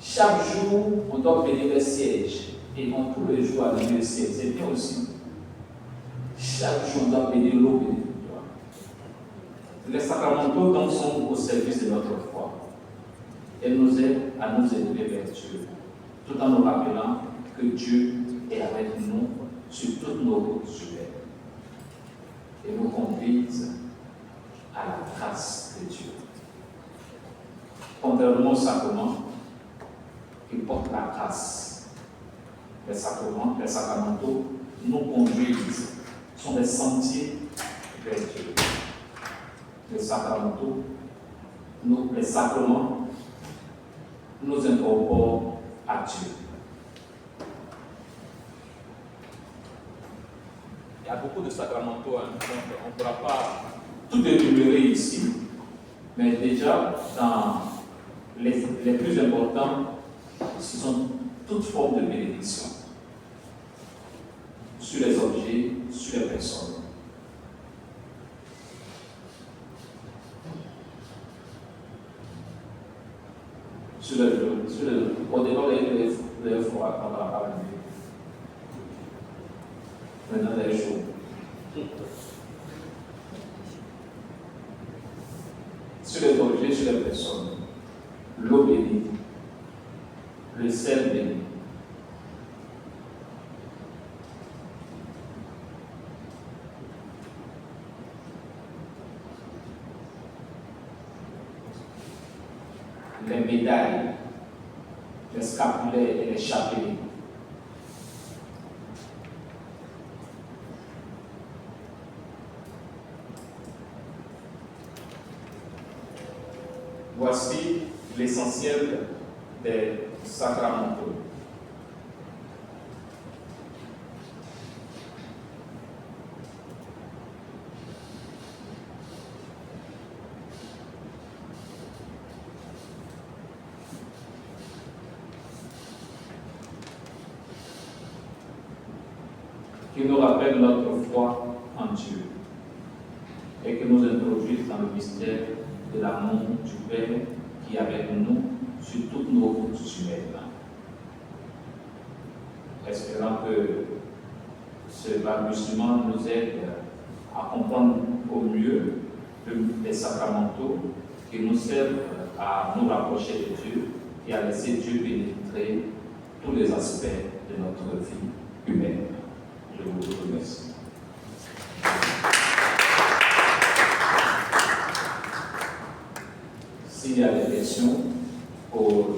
Chaque jour, on doit bénir le siège. Et on tous les jours à le siège. C'est bien aussi. Chaque jour, on doit bénir l'eau bénite. Les sacramentaux donc sont au service de notre foi. Elles nous aident à nous élever vers Dieu, tout en nous rappelant que Dieu est avec nous sur toutes nos routes humaines et nous conduisent à la grâce de Dieu. Contrairement aux sacrements qui portent la grâce, les sacramentaux nous conduisent, sont des sentiers vers Dieu. Les sacramentaux, les sacrements nous incorporent à Dieu. Il y a beaucoup de sacramentaux, donc on ne pourra pas tout énumérer ici, mais déjà dans les plus importants, ce sont toutes formes de bénédiction sur les objets, sur les personnes. Au départ, les froids, on ne va pas le dire. Maintenant, il est chaud. Sur les objets, sur les personnes, l'eau bénite, le sel béni. Les médailles, les scapulaires et les chapelets. Voici l'essentiel des sacramentaux. Qui nous rappellent notre foi en Dieu et qui nous introduisent dans le mystère de l'amour du Père qui est avec nous sur toutes nos routes humaines. Espérant que ce balbutiement nous aide à comprendre au mieux les sacramentaux qui nous servent à nous rapprocher de Dieu et à laisser Dieu pénétrer tous les aspects de notre vie humaine. Je vous remercie. S'il y a des questions pour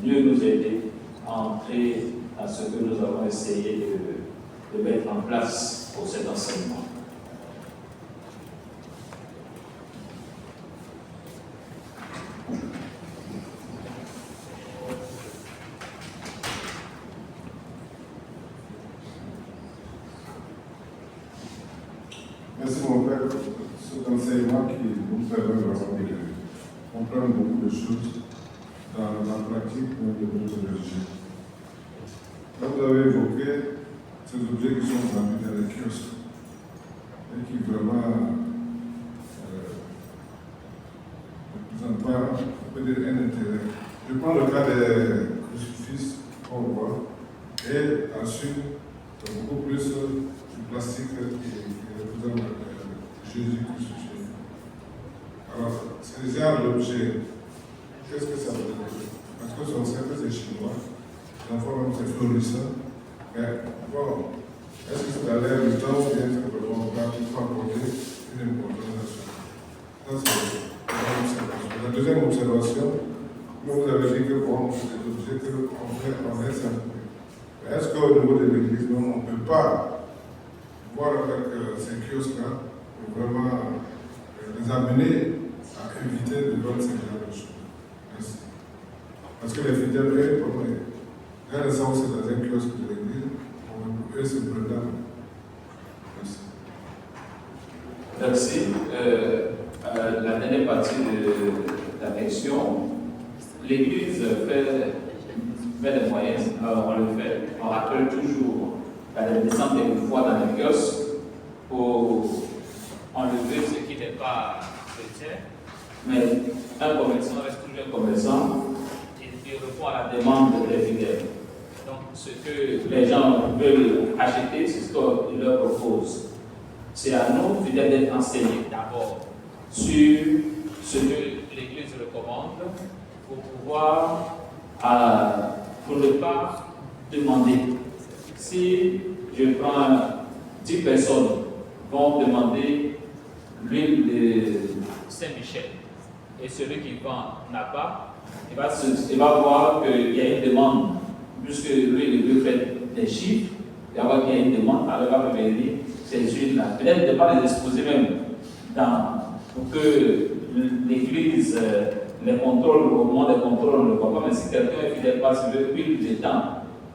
mieux nous aider à entrer dans ce que nous avons essayé de mettre en place pour cet enseignement. Merci mon Père pour cet enseignement qui nous permet vraiment de comprendre beaucoup de choses dans la pratique de notre religion. Vous avez évoqué ces objets qui sont vendus dans les kiosques et qui vraiment ne présentent pas, on peut dire, un intérêt. Je prends le cas des crucifix qu'on voit et ensuite beaucoup plus du plastique qui représente Jésus crucifié. Alors, c'est déjà l'objet. Qu'est-ce que ça veut dire? Parce que son cercle c'est chinois, l'enfant même c'est florissant. Mais bon, est-ce que c'est dans l'air du temps ou bien simplement on va apporter une importance à ça? La deuxième observation, vous avez dit que bon, c'est des objets qu'on laisse un peu. Mais est-ce qu'au niveau de l'église, on ne peut pas voir avec ces kiosques-là pour vraiment les amener à éviter de voir ce genre de choses. Merci. Parce que les fidèles, eux, quand ils sont dans un kiosque de l'église, eux, c'est brûlant. Merci. Merci. La dernière partie de la question, l'Église fait des moyens, on le fait. On rappelle toujours la descente des fois dans les kiosques pour enlever ce qui n'est pas chrétien. Mais un commerçant reste toujours un commerçant et répond à la demande des fidèles. Donc, ce que les gens veulent acheter, c'est ce qu'on leur propose. C'est à nous, fidèles, d'être enseignés d'abord sur ce que l'Église recommande pour pouvoir, pour ne pas demander. Si je prends 10 personnes vont demander l'huile de Saint-Michel et celui qui vend n'a pas, il va voir qu'il y a une demande, puisque lui, il veut faire des chiffres, il va voir qu'il y a une demande, alors il va préférer ces huiles-là. Peut-être ne pas les exposer même pour que l'Église les contrôle, au moment des contrôles, on ne le voit pas, mais si quelqu'un est fidèle passe l'huile dedans,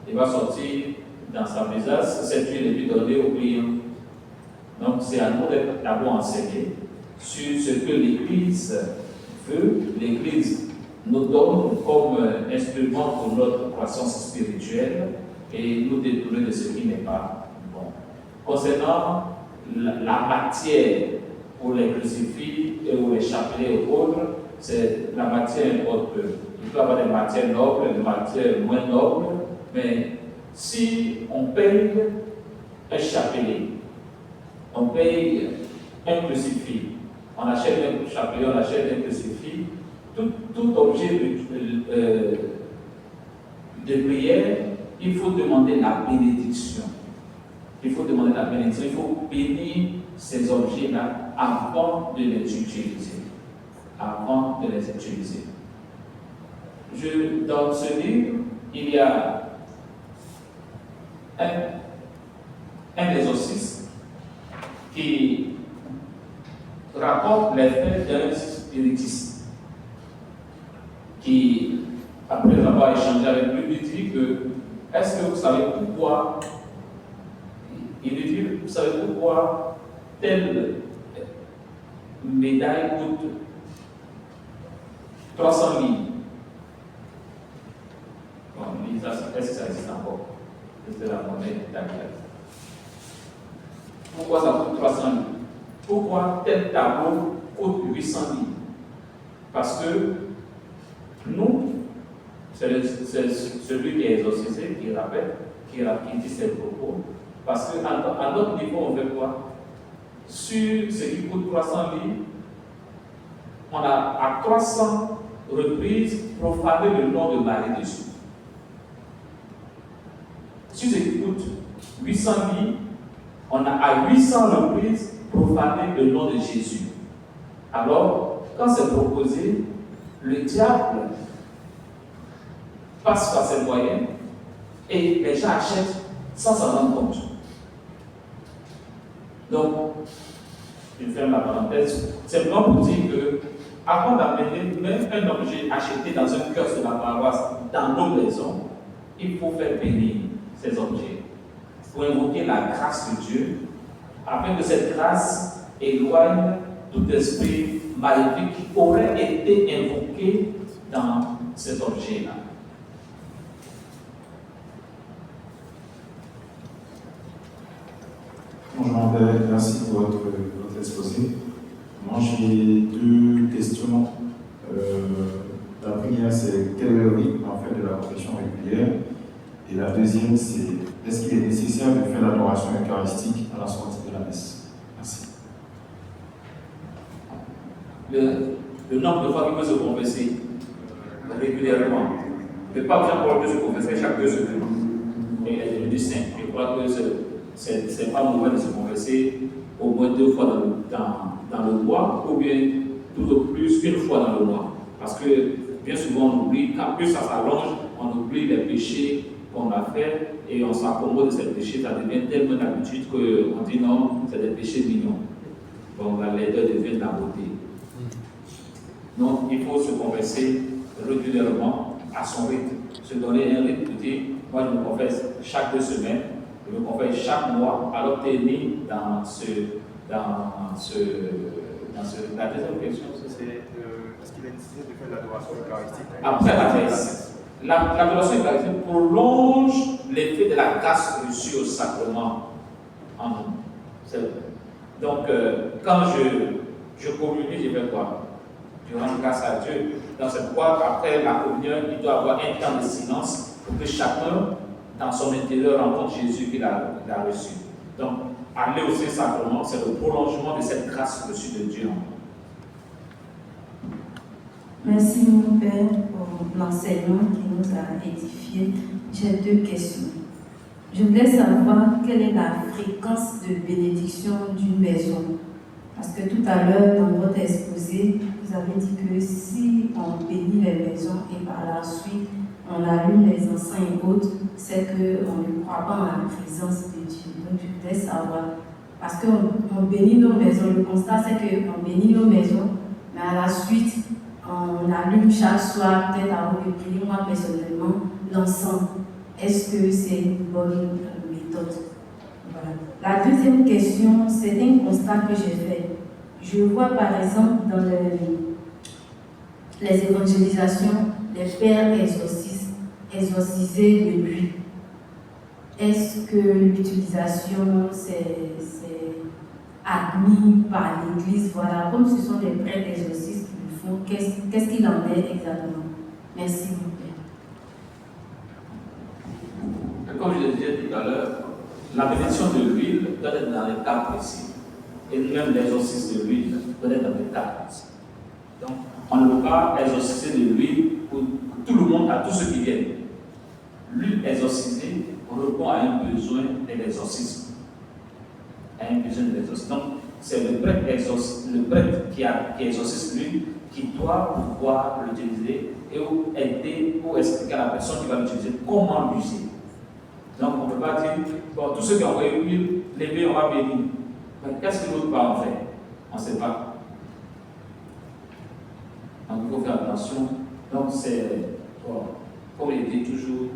il va sortir dans sa besace, cette huile et puis donner au client. Donc c'est à nous d'être d'abord enseignés sur ce que l'Église veut, l'Église nous donne comme instrument pour notre croissance spirituelle et nous détourner de ce qui n'est pas bon. Concernant la matière pour les crucifix et ou les chapelets et autres, c'est la matière importe peu. Il peut y avoir des matières nobles, des matières moins nobles, mais si on paye un chapelet, on paye un crucifix, on achète un chapelet, on achète un crucifix, tout objet de prière, il faut demander la bénédiction. Il faut demander la bénédiction, il faut bénir ces objets-là avant de les utiliser. Avant de les utiliser. Dans ce livre, il y a un exorciste qui rapporte les faits d'un spiritiste qui, après avoir échangé avec lui, lui dit que est-ce que vous savez pourquoi il lui dit, vous savez pourquoi telle médaille coûte 300 livres. Bon, est-ce que ça existe encore? C'est la monnaie d'Angleterre. Pourquoi ça coûte 300 livres? Pourquoi tel tableau coûte 800 livres? Parce que nous, c'est celui qui est exorcisé, qui rappelle, qui dit ses propos. Parce qu'à notre niveau, on fait quoi? Sur ce qui coûte 300 livres, on a à 300 reprises profané le nom de Marie dessus. Sur ce qui coûte 800 livres, on a à 800 reprises profané le nom de Jésus. Alors, quand c'est proposé, le diable passe par ses moyens et les gens achètent sans s'en rendre compte. Donc, je ferme la parenthèse, simplement pour dire que avant d'amener même un objet acheté dans un kiosque de la paroisse dans nos maisons, il faut faire bénir ces objets pour invoquer la grâce de Dieu, afin que cette grâce éloigne tout esprit maléfique qui aurait été invoqué dans cet objet-là. Bonjour Père, merci pour votre exposé. Moi j'ai deux questions. La première c'est quel est le rythme en fait de la confession régulière? Et la deuxième c'est est-ce qu'il est nécessaire de faire l'adoration eucharistique à la sortie de la messe? Merci. Le nombre de fois qu'il peut se confesser régulièrement. Il ne peut pas Jean-Paul peut se confesser chaque 2 semaines. Et je dis simple. Je crois que c'est pas mauvais de se confesser au moins 2 fois dans le mois, ou bien tout au plus 1 fois dans le mois. Parce que bien souvent on oublie, quand plus ça s'allonge, on oublie les péchés qu'on a fait et on s'accommode de ces péchés, ça devient tellement d'habitude qu'on dit non, c'est des péchés mignons. Bon, la laideur devient de la beauté. Donc, il faut se confesser régulièrement à son rythme. Se donner un rythme de dire, moi je me confesse chaque 2 semaines, je me confesse chaque mois, alors tu es né dans la deuxième question, est-ce qu'il est nécessaire de faire l'adoration eucharistique? Après la messe. L'adoration eucharistique prolonge l'effet de la grâce reçue au sacrement en nous. Donc, quand je communie, je fais quoi? Je rends grâce à Dieu. Dans cette fois, après la communion, il doit y avoir un temps de silence pour que chacun, dans son intérieur, rencontre Jésus qu'il a reçu. Donc, aller au Saint-Sacrement, c'est le prolongement de cette grâce reçue de Dieu en nous. Merci, mon Père, pour l'enseignement qui nous a édifiés. J'ai 2 questions. Je voulais savoir quelle est la fréquence de bénédiction d'une maison. Parce que tout à l'heure, dans votre exposé, vous avez dit que si on bénit les maisons et par la suite on allume les encens et autres, c'est qu'on ne croit pas en la présence de Dieu. Donc je voulais savoir, parce qu'on bénit nos maisons, le constat c'est qu'on bénit nos maisons, mais à la suite, on allume chaque soir, peut-être avant de prier, moi personnellement, l'encens. Est-ce que c'est une bonne méthode? Voilà. La deuxième question, c'est un constat que j'ai fait. Je vois par exemple dans les évangélisations, les pères exorcisés de nuit. Est-ce que l'utilisation c'est admis par l'Église? Voilà, comme ce sont des prêtres exorcistes qui le font, qu'est-ce qu'il en est exactement? Merci beaucoup. Comme je le disais tout à l'heure, la bénédiction de l'huile doit être dans les cas précis. Et même l'exorcisme de l'huile doit être dans les cas précis. Donc, on ne peut pas exorciser de l'huile pour tout le monde, à tous ceux qui viennent. L'huile exorcisée répond à un besoin de l'exorcisme. Donc, c'est le prêtre qui exorcise l'huile qui doit pouvoir l'utiliser et aider ou expliquer à la personne qui va l'utiliser comment l'user. Donc, on ne peut pas dire, bon, tous ceux qui ont envoyé l'huile, les on va bénir. Mais qu'est-ce que l'autre part en fait? On ne sait pas. Donc, il faut faire attention. Donc, c'est, bon, comme il dit toujours,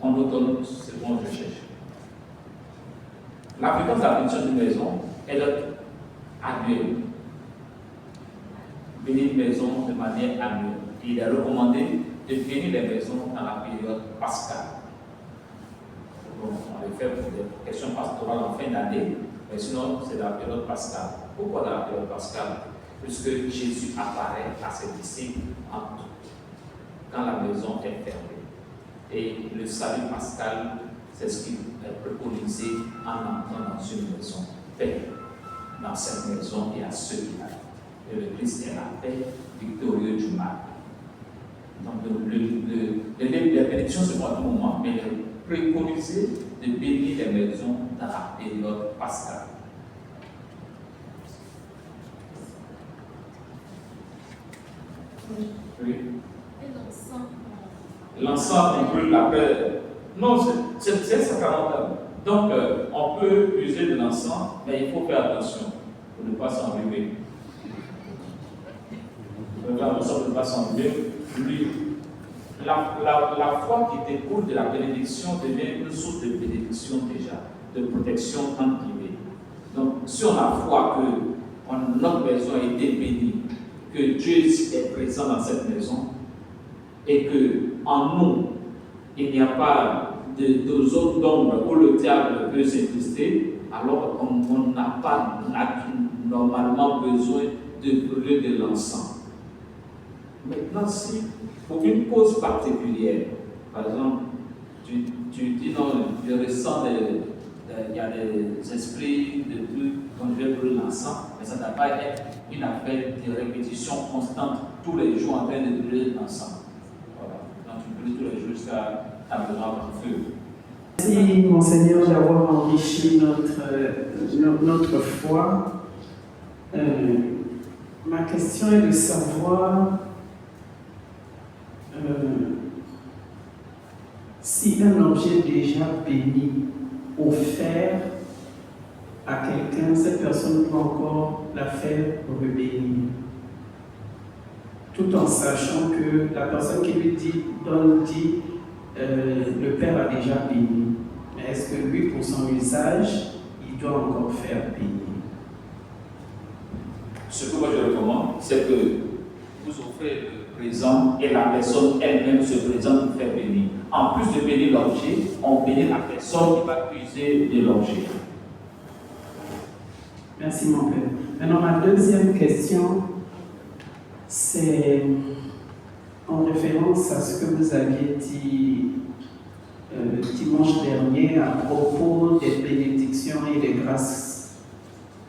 on autonome, c'est bon, je cherche. La fréquence de la bénédiction d'une maison, elle est annuelle. Bénir une maison de manière annuelle. Il est recommandé de bénir les maisons dans la période pascale. Bon, on le fait pour des questions pastorales en fin d'année, mais sinon c'est dans la période pascale. Pourquoi dans la période pascale? Puisque Jésus apparaît à ses disciples quand la maison est fermée. Et le salut pascal, c'est ce qui est préconisé en entrant dans une maison. Paix dans cette maison et à ceux qui la vivent. Et le Christ est la paix victorieux du mal. Donc les bénédictions se font à tout moment, mais il est préconisé de bénir les maisons dans la période pascale. Oui. L'encens, on brûle la paix. Non, c'est sacramental. Donc, on peut user de l'encens, mais il faut faire attention pour ne pas s'enrhumer. Il faut faire attention pour ne pas s'enrhumer. La foi qui découle de la bénédiction devient une source de bénédiction déjà, de protection en privé. Donc, si on a foi que notre maison a été bénie, que Dieu est présent dans cette maison, et qu'en nous, il n'y a pas de zone d'ombre où le diable peut s'insister, alors on n'a pas normalement besoin de brûler de l'encens. Maintenant, si pour une cause particulière, par exemple, tu dis non, je ressens il y a des esprits de trucs, quand je vais brûler l'encens, mais ça ne doit pas être une affaire de répétition constante tous les jours en train de brûler l'encens. Voilà. Donc tu brûles tous les jours jusqu'à amener le feu. Merci, Monseigneur, d'avoir enrichi notre foi. Ma question est de savoir si un objet déjà béni, offert à quelqu'un, cette personne peut encore la faire rebénir. tout en sachant que la personne qui lui dit, le Père a déjà béni. Mais est-ce que lui, pour son usage, il doit encore faire bénir? Ce que moi je recommande, c'est que vous offrez le présent et la personne elle-même se présente pour faire bénir. En plus de bénir l'objet, on bénit la personne qui va user de l'objet. Merci mon Père. Maintenant, ma deuxième question, c'est en référence à ce que vous aviez dit dimanche dernier à propos des bénédictions et des grâces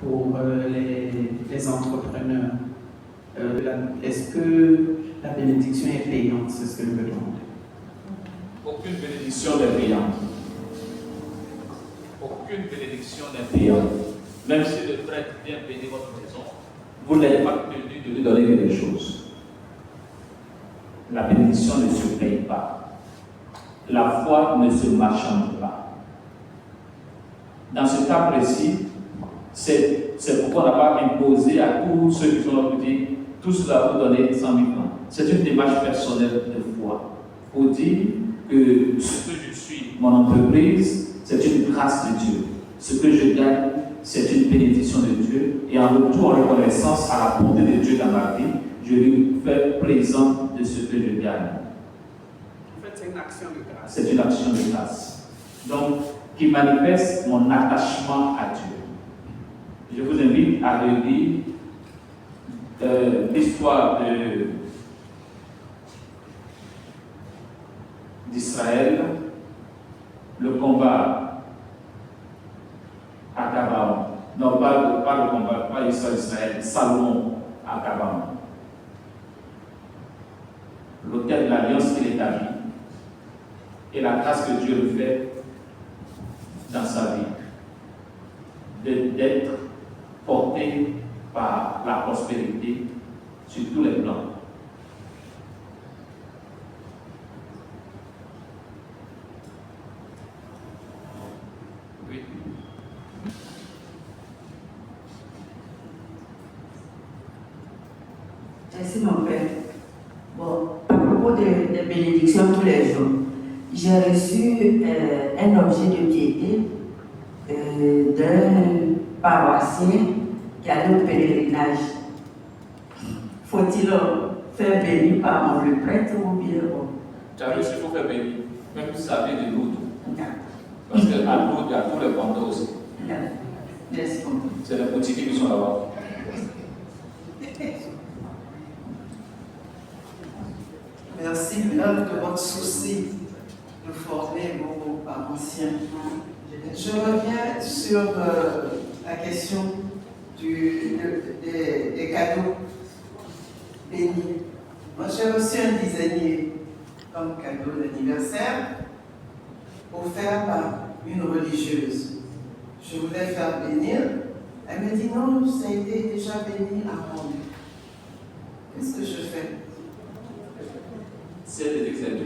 pour les entrepreneurs. Est-ce que la bénédiction est payante? C'est ce que je me demande. Aucune bénédiction n'est payante. Aucune bénédiction n'est payante. Même si le prêtre vient bénir votre maison, vous n'êtes pas tenu de lui donner quelque chose. La bénédiction ne se paye pas. La foi ne se marchande pas. Dans ce cas précis, c'est pourquoi on n'a pas imposé à tous ceux qui sont là pour dire tout cela vous donner 100 000 francs. C'est une démarche personnelle de foi. Pour dire que ce que je suis, mon entreprise, c'est une grâce de Dieu. Ce que je gagne, c'est une bénédiction de Dieu. Et en retour, en reconnaissance à la bonté de Dieu dans ma vie, je lui fais présent de ce que je gagne. En fait, c'est une action de grâce. C'est une action de grâce. Donc, qui manifeste mon attachement à Dieu. Je vous invite à relire l'histoire d'Israël, le combat à Gabaon. Non, pas le combat, pas l'histoire d'Israël, Salomon à Gabaon. L'autel de l'alliance qu'il établit et la grâce que Dieu lui fait dans sa vie, d'être porté par la prospérité sur tous les plans. Oui. Merci mon Père. Bon, à propos des bénédictions tous les jours, j'ai reçu un objet de piété d'un paroissien qui allait au pèlerinage. Faut-il faire bénir par le prêtre ou bien bon? Tu as reçu pour faire bénir, même si ça vient de Lourdes. Parce qu'à Lourdes, il y a tous les bandeaux aussi. Merci beaucoup. C'est les boutiques qui sont là-bas. Merci, Père, de votre souci de former vos paroissiens. Je reviens sur la question des cadeaux bénis. Moi, j'ai reçu un dizainier comme cadeau d'anniversaire offert par une religieuse. Je voulais faire bénir. Elle me dit non, ça a été déjà béni avant. Qu'est-ce que je fais? C'est des exemples,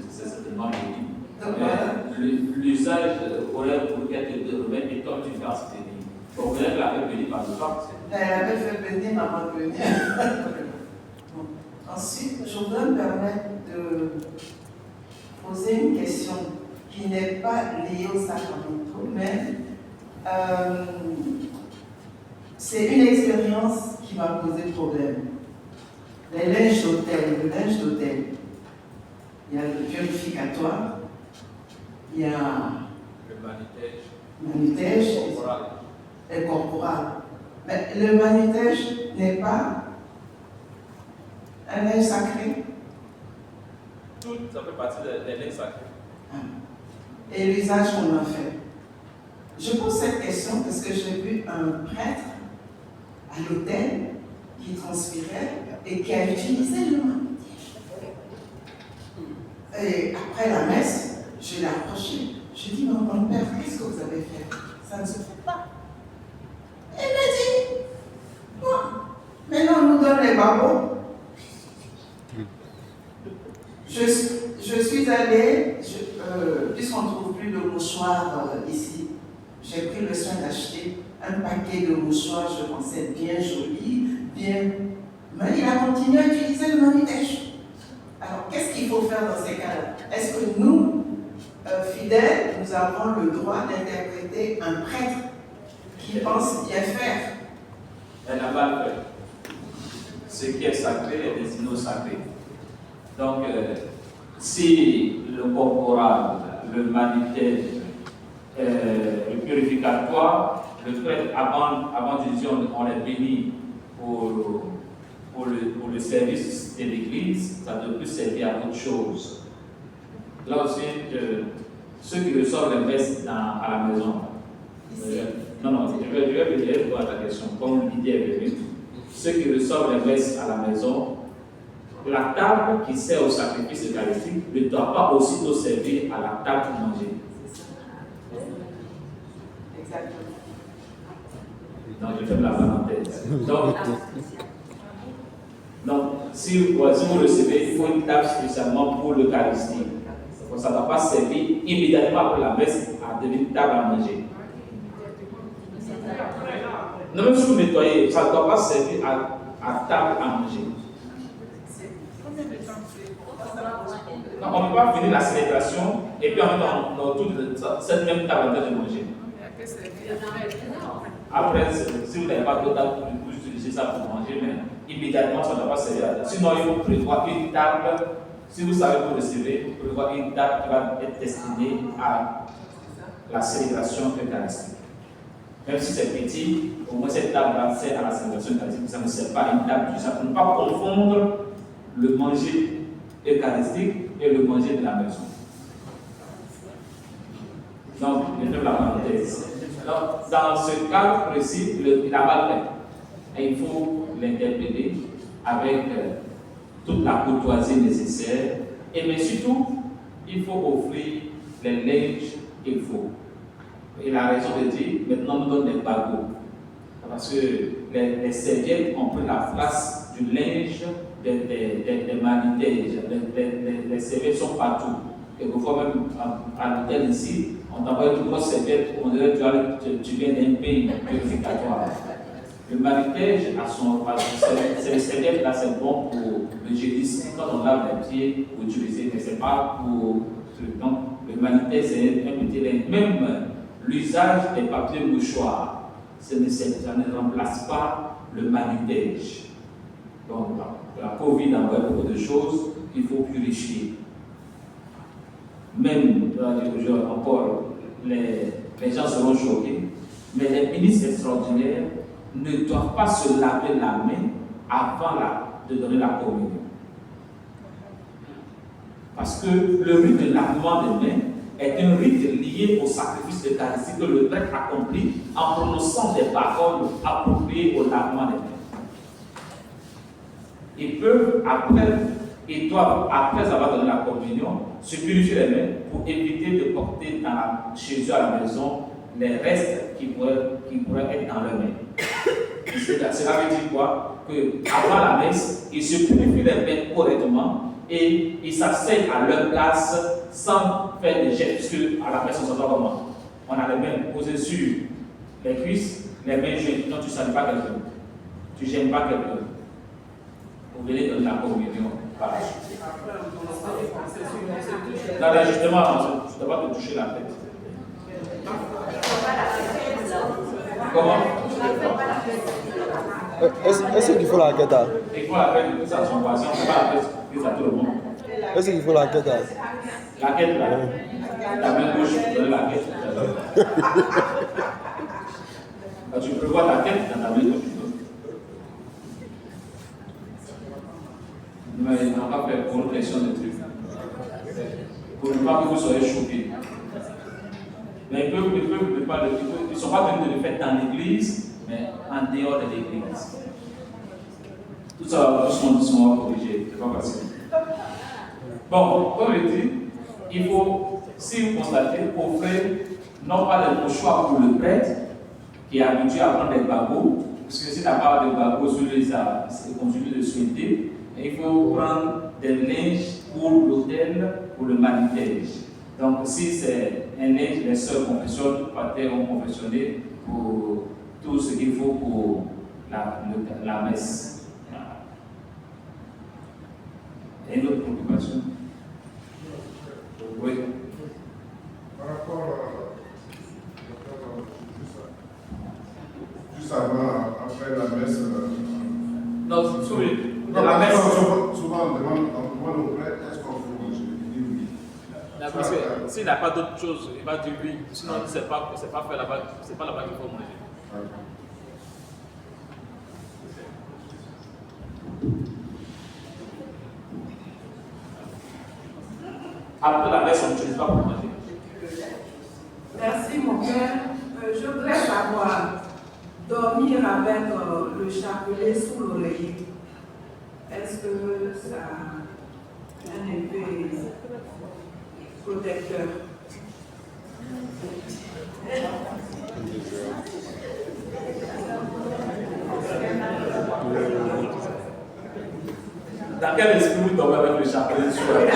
c'est certainement béni. Donc, voilà. L'usage aurait voulu qu'elle te remette et comme tu fais en cette béni. Donc, elle l'avait béni par le temps. Elle avait fait bénir avant de venir. Bon. Ensuite, je voudrais me permettre de poser une question qui n'est pas liée au sacramentaux, mais c'est une expérience qui m'a posé problème. Les linges d'hôtel, le linge d'hôtel. Il y a le purificatoire, il y a le manutège et corporal. Mais le manutège n'est pas un linge sacré. Tout ça fait partie des linges sacrés. Et l'usage qu'on a fait. Je pose cette question parce que j'ai vu un prêtre à l'hôtel qui transpirait et qui a utilisé le manutège. Et après la messe, je l'ai approché. Je dis, mon père, qu'est-ce que vous avez fait? Ça ne se fait pas. Il m'a dit, bon, maintenant on nous donne les barreaux. Je suis allée, puisqu'on ne trouve plus de mouchoirs ici, j'ai pris le soin d'acheter un paquet de mouchoirs, je pensais bien joli, bien. Mais il a continué à utiliser le manuscrit. faire dans ces cas-là? Est-ce que nous, fidèles, nous avons le droit d'interpréter un prêtre qui pense bien faire? Elle n'a pas fait. Ce qui est sacré est destiné au sacré. Donc, si le corporal, le manuel, le purificatoire, le prêtre, avant de dire on est béni pour le service de l'Église, ça ne peut plus servir à autre chose. Là aussi, ceux qui reçoivent les messes à la maison, non, je vais venir à ta question, comme l'idée est venue. Ceux qui reçoivent les messes à la maison, la table qui sert au sacrifice eucharistique ne doit pas aussitôt servir à la table pour manger. Exactement. Donc, je ferme la parenthèse. Donc, si vous recevez, il faut une table spécialement pour l'Eucharistie. Ça ne doit pas servir immédiatement après la messe à devenir table à manger. Non, même si vous nettoyez, ça ne doit pas servir à table à manger. Donc, on ne peut pas finir la célébration et puis en même temps, on tourne cette même table en train de manger. Après, si vous n'avez pas de table, vous utilisez ça pour manger, mais immédiatement, ça ne doit pas servir à ça. Sinon, il faut prévoir une table. Si vous savez que vous recevez, il faut prévoir une table qui va être destinée à la célébration eucharistique. Même si c'est petit, au moins cette table-là sert à la célébration eucharistique. Ça ne sert pas à une table du ça pour ne pas confondre le manger eucharistique et le manger de la maison. Donc, je fais la parenthèse. Donc, dans ce cas précis, il a mal fait. Et il faut l'interpréter avec toute la courtoisie nécessaire. Mais surtout, il faut offrir les linges qu'il faut. Il a raison de dire, maintenant on nous donne des bagots. Parce que les serviettes ont pris la place du linge des manitèges. Les serviettes sont partout. Et parfois même à l'hôtel ici, on t'envoie une grosse serviette, on dirait que tu viens d'un pays purificatoire. Le manitège a son. C'est les serviettes là, c'est bon pour le gélisme. Quand on lave les pieds, pour utiliser, mais c'est pas pour. Donc, le manitège, c'est un petit linge. Même l'usage des papiers mouchoirs, ça ne remplace pas le manitège. Donc, la Covid a envoyé beaucoup de choses qu'il faut purifier. Même, encore, les gens seront choqués, mais les ministres extraordinaires ne doivent pas se laver la main avant de donner la communion. Parce que le rite de lavement des mains est un rite lié au sacrifice eucharistique que le prêtre accomplit en prononçant des paroles appropriées au lavement des mains. Ils doivent, après avoir donné la communion, se purifier les mains pour éviter de porter chez eux à la maison les restes qui pourraient être dans leurs mains. Cela veut dire quoi? Qu'avant la messe, ils se purifient les mains correctement et ils s'asseyent à leur place sans faire de gestes, puisque à la messe, on s'en va comment? On a les mains posées sur les cuisses, les mains jointes. Non, tu ne salues pas quelqu'un. Tu ne gênes pas quelqu'un. Vous venez donner la communion. Voilà. Non, justement, tu ne dois pas te toucher la tête. Comment? Est-ce qu'il faut la quête? Il faut la quête, ça son voisin, on ne peut pas la quête, ça tout le monde. Est-ce qu'il faut la quête? La quête là, la main gauche, tu donnes la quête. Tu prévois la quête dans ta main gauche. Mais on va faire pour une question de trucs. Pour ne pas que vous soyez choqués. Mais ils ne sont pas venus de le faire dans l'église, mais en dehors de l'église. Tout ça va doucement corriger, c'est pas facile. Bon, comme je dis, il faut, si vous constatez, offrir non pas des mouchoirs pour le prêtre, qui est habitué à prendre des bagots, parce que s'il n'a pas de bagots sur les arbres, c'est continue de souhaiter. Il faut prendre des linges pour l'autel, pour le manitège. Donc, si c'est un linge, les sœurs confessionnent, les patères ont confessionné pour tout ce qu'il faut pour la messe. Et une autre préoccupation? de Non, la messe. souvent on demande au prêtre, est-ce qu'on peut manger? Il dit oui. Parce que s'il n'a pas d'autre chose, il va dire oui. Sinon, c'est pas fait là-bas, c'est pas là-bas qu'il faut manger. Après la messe, on n'utilise pas pour manger. Merci mon père. Je voudrais savoir, dormir avec le chapelet sous l'oreiller, est-ce que ça a un effet protecteur? Dans quel esprit vous dormez avec le chapelet sur l'oreille?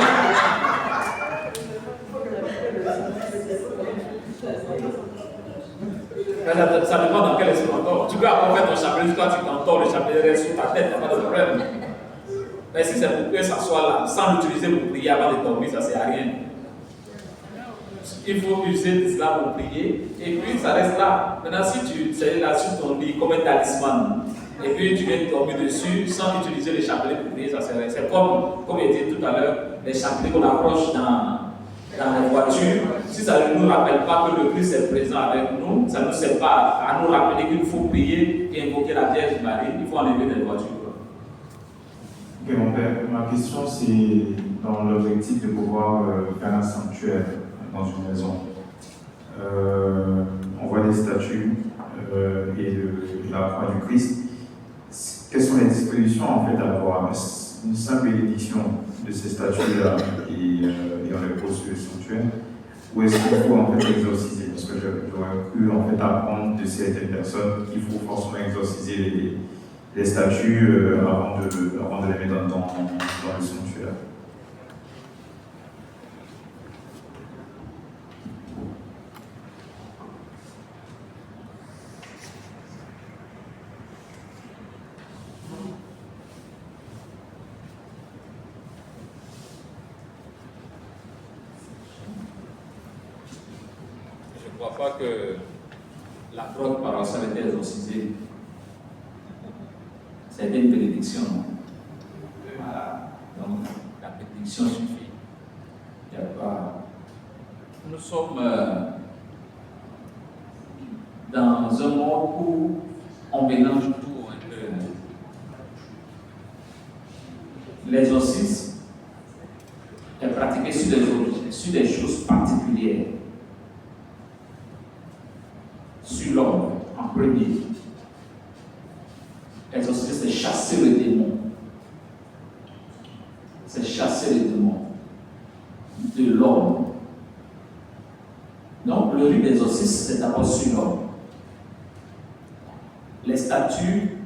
Ça dépend dans quel esprit on dort. Tu peux avoir fait ton chapelet, toi tu t'endors, le chapelet reste sur ta tête, il n'y a pas de problème. Mais si c'est pour que ça soit là, sans l'utiliser pour prier avant de dormir, ça ne sert à rien. Il faut user cela pour prier, et puis ça reste là. Maintenant, si tu es là sur ton lit comme un talisman, et puis tu viens dormir dessus sans utiliser les chapelets pour prier, ça sert à rien. C'est comme il dit tout à l'heure, les chapelets qu'on accroche dans les voitures. Si ça ne nous rappelle pas que le Christ est présent avec nous, ça ne nous sert pas à nous rappeler qu'il faut prier et invoquer la Vierge Marie, il faut enlever les voitures. Ok, mon père, ma question c'est dans l'objectif de pouvoir faire un sanctuaire dans une maison. On voit des statues et la croix du Christ. Quelles sont les dispositions en fait à avoir? Une simple bénédiction de ces statues-là et on les pose sur le sanctuaire? Ou est-ce qu'il faut en fait exorciser? Parce que j'aurais cru en fait apprendre de certaines personnes qu'il faut forcément exorciser les statues avant de les mettre dans le sanctuaire. Je ne crois pas que la drogue paroissiale a été exorcisée. C'était une bénédiction. Voilà. Donc, la bénédiction suffit. Il n'y a pas... Nous sommes dans un monde où on mélange tout un peu. L'exorcisme est pratiqué sur des choses particulières. Sur l'homme, en premier. L'exorcisme, c'est chasser le démon. C'est chasser les démons de l'homme. Donc, le rite d'exorcisme, c'est d'abord sur l'homme. Les statues,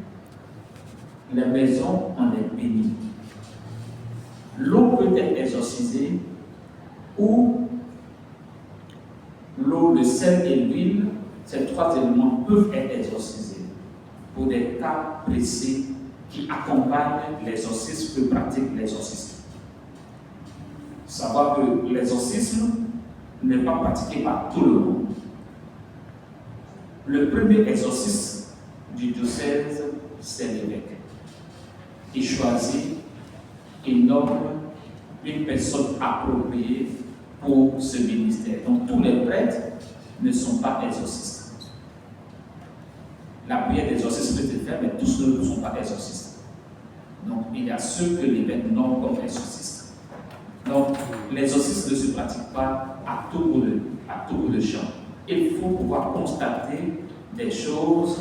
les maisons, on est bénis. L'eau peut être exorcisée ou l'eau, le sel et l'huile, ces trois éléments peuvent être exorcisés pour des cas précis qui accompagnent l'exorcisme, que pratique l'exorcisme. Savoir que l'exorcisme n'est pas pratiqué par tout le monde. Le premier exorcisme du diocèse, c'est l'évêque. Il choisit, il nomme une personne appropriée pour ce ministère. Donc tous les prêtres ne sont pas exorcistes. La prière d'exorcisme peut se faire, mais tous ne sont pas exorcistes. Donc il y a ceux que l'évêque nomme comme exorcistes. Donc l'exorcisme ne se pratique pas à tout bout de champ. Il faut pouvoir constater des choses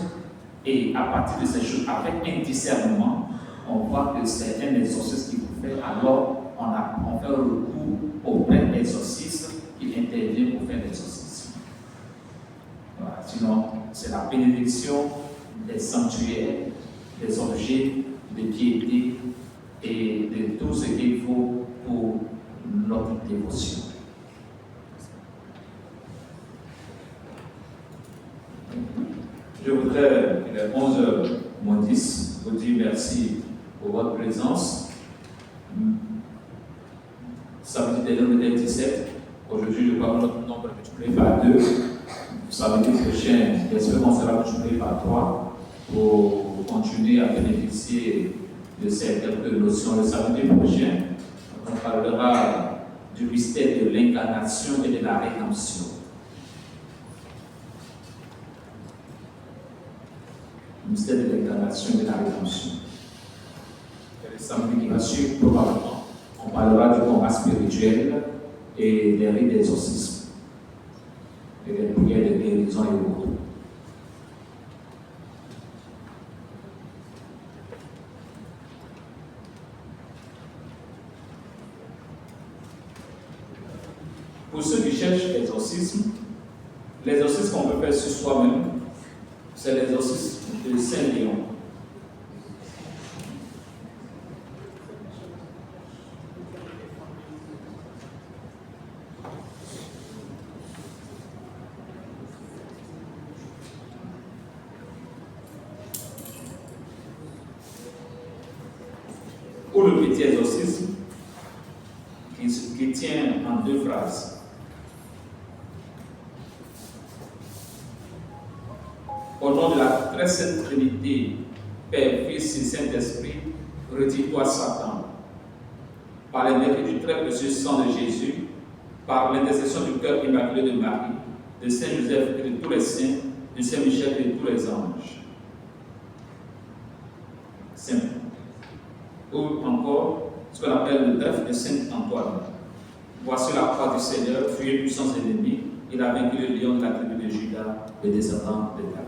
et à partir de ces choses, avec un discernement, on voit que c'est un exorcisme qu'il faut faire. Alors on fait recours au prêtre exorciste qui intervient pour faire l'exorcisme. Voilà. Sinon, c'est la bénédiction des sanctuaires, des objets de piété et de tout ce qu'il faut pour notre dévotion. Je voudrais, il est 11h10, vous dire merci pour votre présence. Samedi dernier, on était 17. Aujourd'hui, je crois que notre nombre est multiplié par 2. Samedi prochain, j'espère qu'on sera multiplié par 3 pour continuer à bénéficier de ces quelques notions. Le samedi prochain, on parlera du mystère de l'incarnation et de la rédemption. Le mystère de l'incarnation et de la rédemption. Et le samedi qui va suivre, probablement, on parlera du combat spirituel et des rites d'exorcisme, et des prières de guérison et autres. Pour ceux qui cherchent l'exorcisme qu'on peut faire sur soi-même, c'est l'exorcisme de Saint-Léon. Pour le petit exorcisme, qui tient en 2 phrases. Au nom de la très sainte Trinité, Père, Fils et Saint-Esprit, retire-toi Satan. Par les mérites du très précieux sang de Jésus, par l'intercession du cœur immaculé de Marie, de Saint Joseph et de tous les saints, de Saint Michel et de tous les anges. Simple. Ou encore, ce qu'on appelle le greffe de Saint Antoine. Voici la croix du Seigneur, fuyez puissants ennemis, il a vaincu le lion de la tribu de Judas, le descendant de David.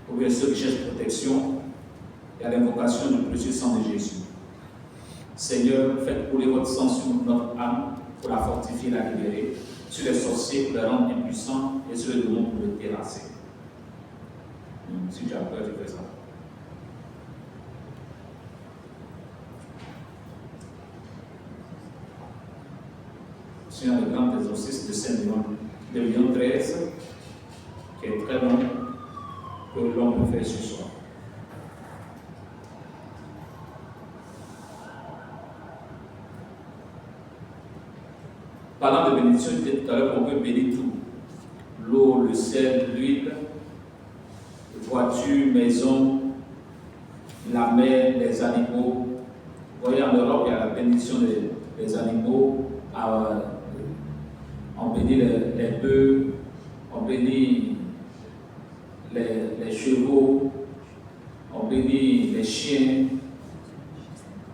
Pour ceux qui cherchent protection, et à l'invocation du précieux sang de Jésus. Seigneur, faites couler votre sang sur notre âme pour la fortifier et la libérer, sur les sorciers pour les rendre impuissants et sur les démons pour les terrasser. Si tu as peur, tu fais ça. C'est un des grands exorcismes de Saint-Léon, de Léon XIII, qui est très long, que l'on peut faire ce soir. Parlant de bénédiction, je disais tout à l'heure qu'on peut bénir tout. L'eau, le sel, l'huile, voiture, maison, la mer, les animaux. Vous voyez, en Europe, il y a la bénédiction des animaux. On bénit les bœufs, on bénit les chevaux, on bénit les chiens,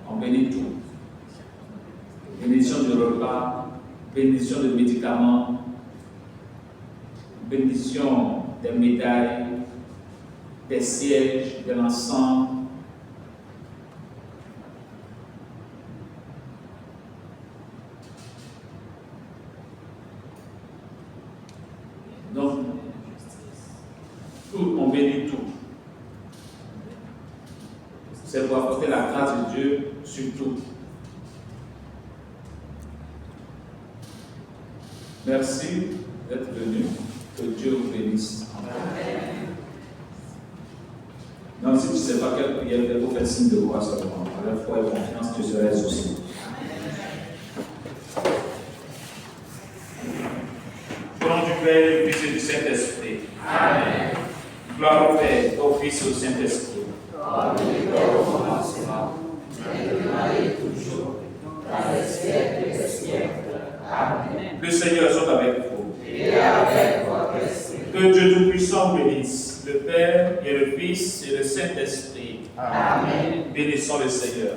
on bénit tout. Bénédiction du repas, bénédiction de médicaments, bénédiction des médailles, des sièges, de l'ensemble. Donc, tout, on bénit tout. C'est pour apporter la grâce de Dieu sur tout. Merci d'être venu. Que Dieu vous bénisse. Amen. Donc, si tu ne sais pas quelle prière faire, vous faites signe de croix seulement. Avec foi et confiance, tu seras exaucé. Au nom du Père, du Fils et du Saint-Esprit. Amen. Gloire au Père, au Fils et au Saint-Esprit. Comme il était au commencement, maintenant et toujours, dans les siècles des siècles. Amen. Le Seigneur soit avec vous. Et avec votre esprit. Que Dieu Tout-Puissant bénisse, le Père et le Fils et le Saint-Esprit. Amen. Bénissons le Seigneur.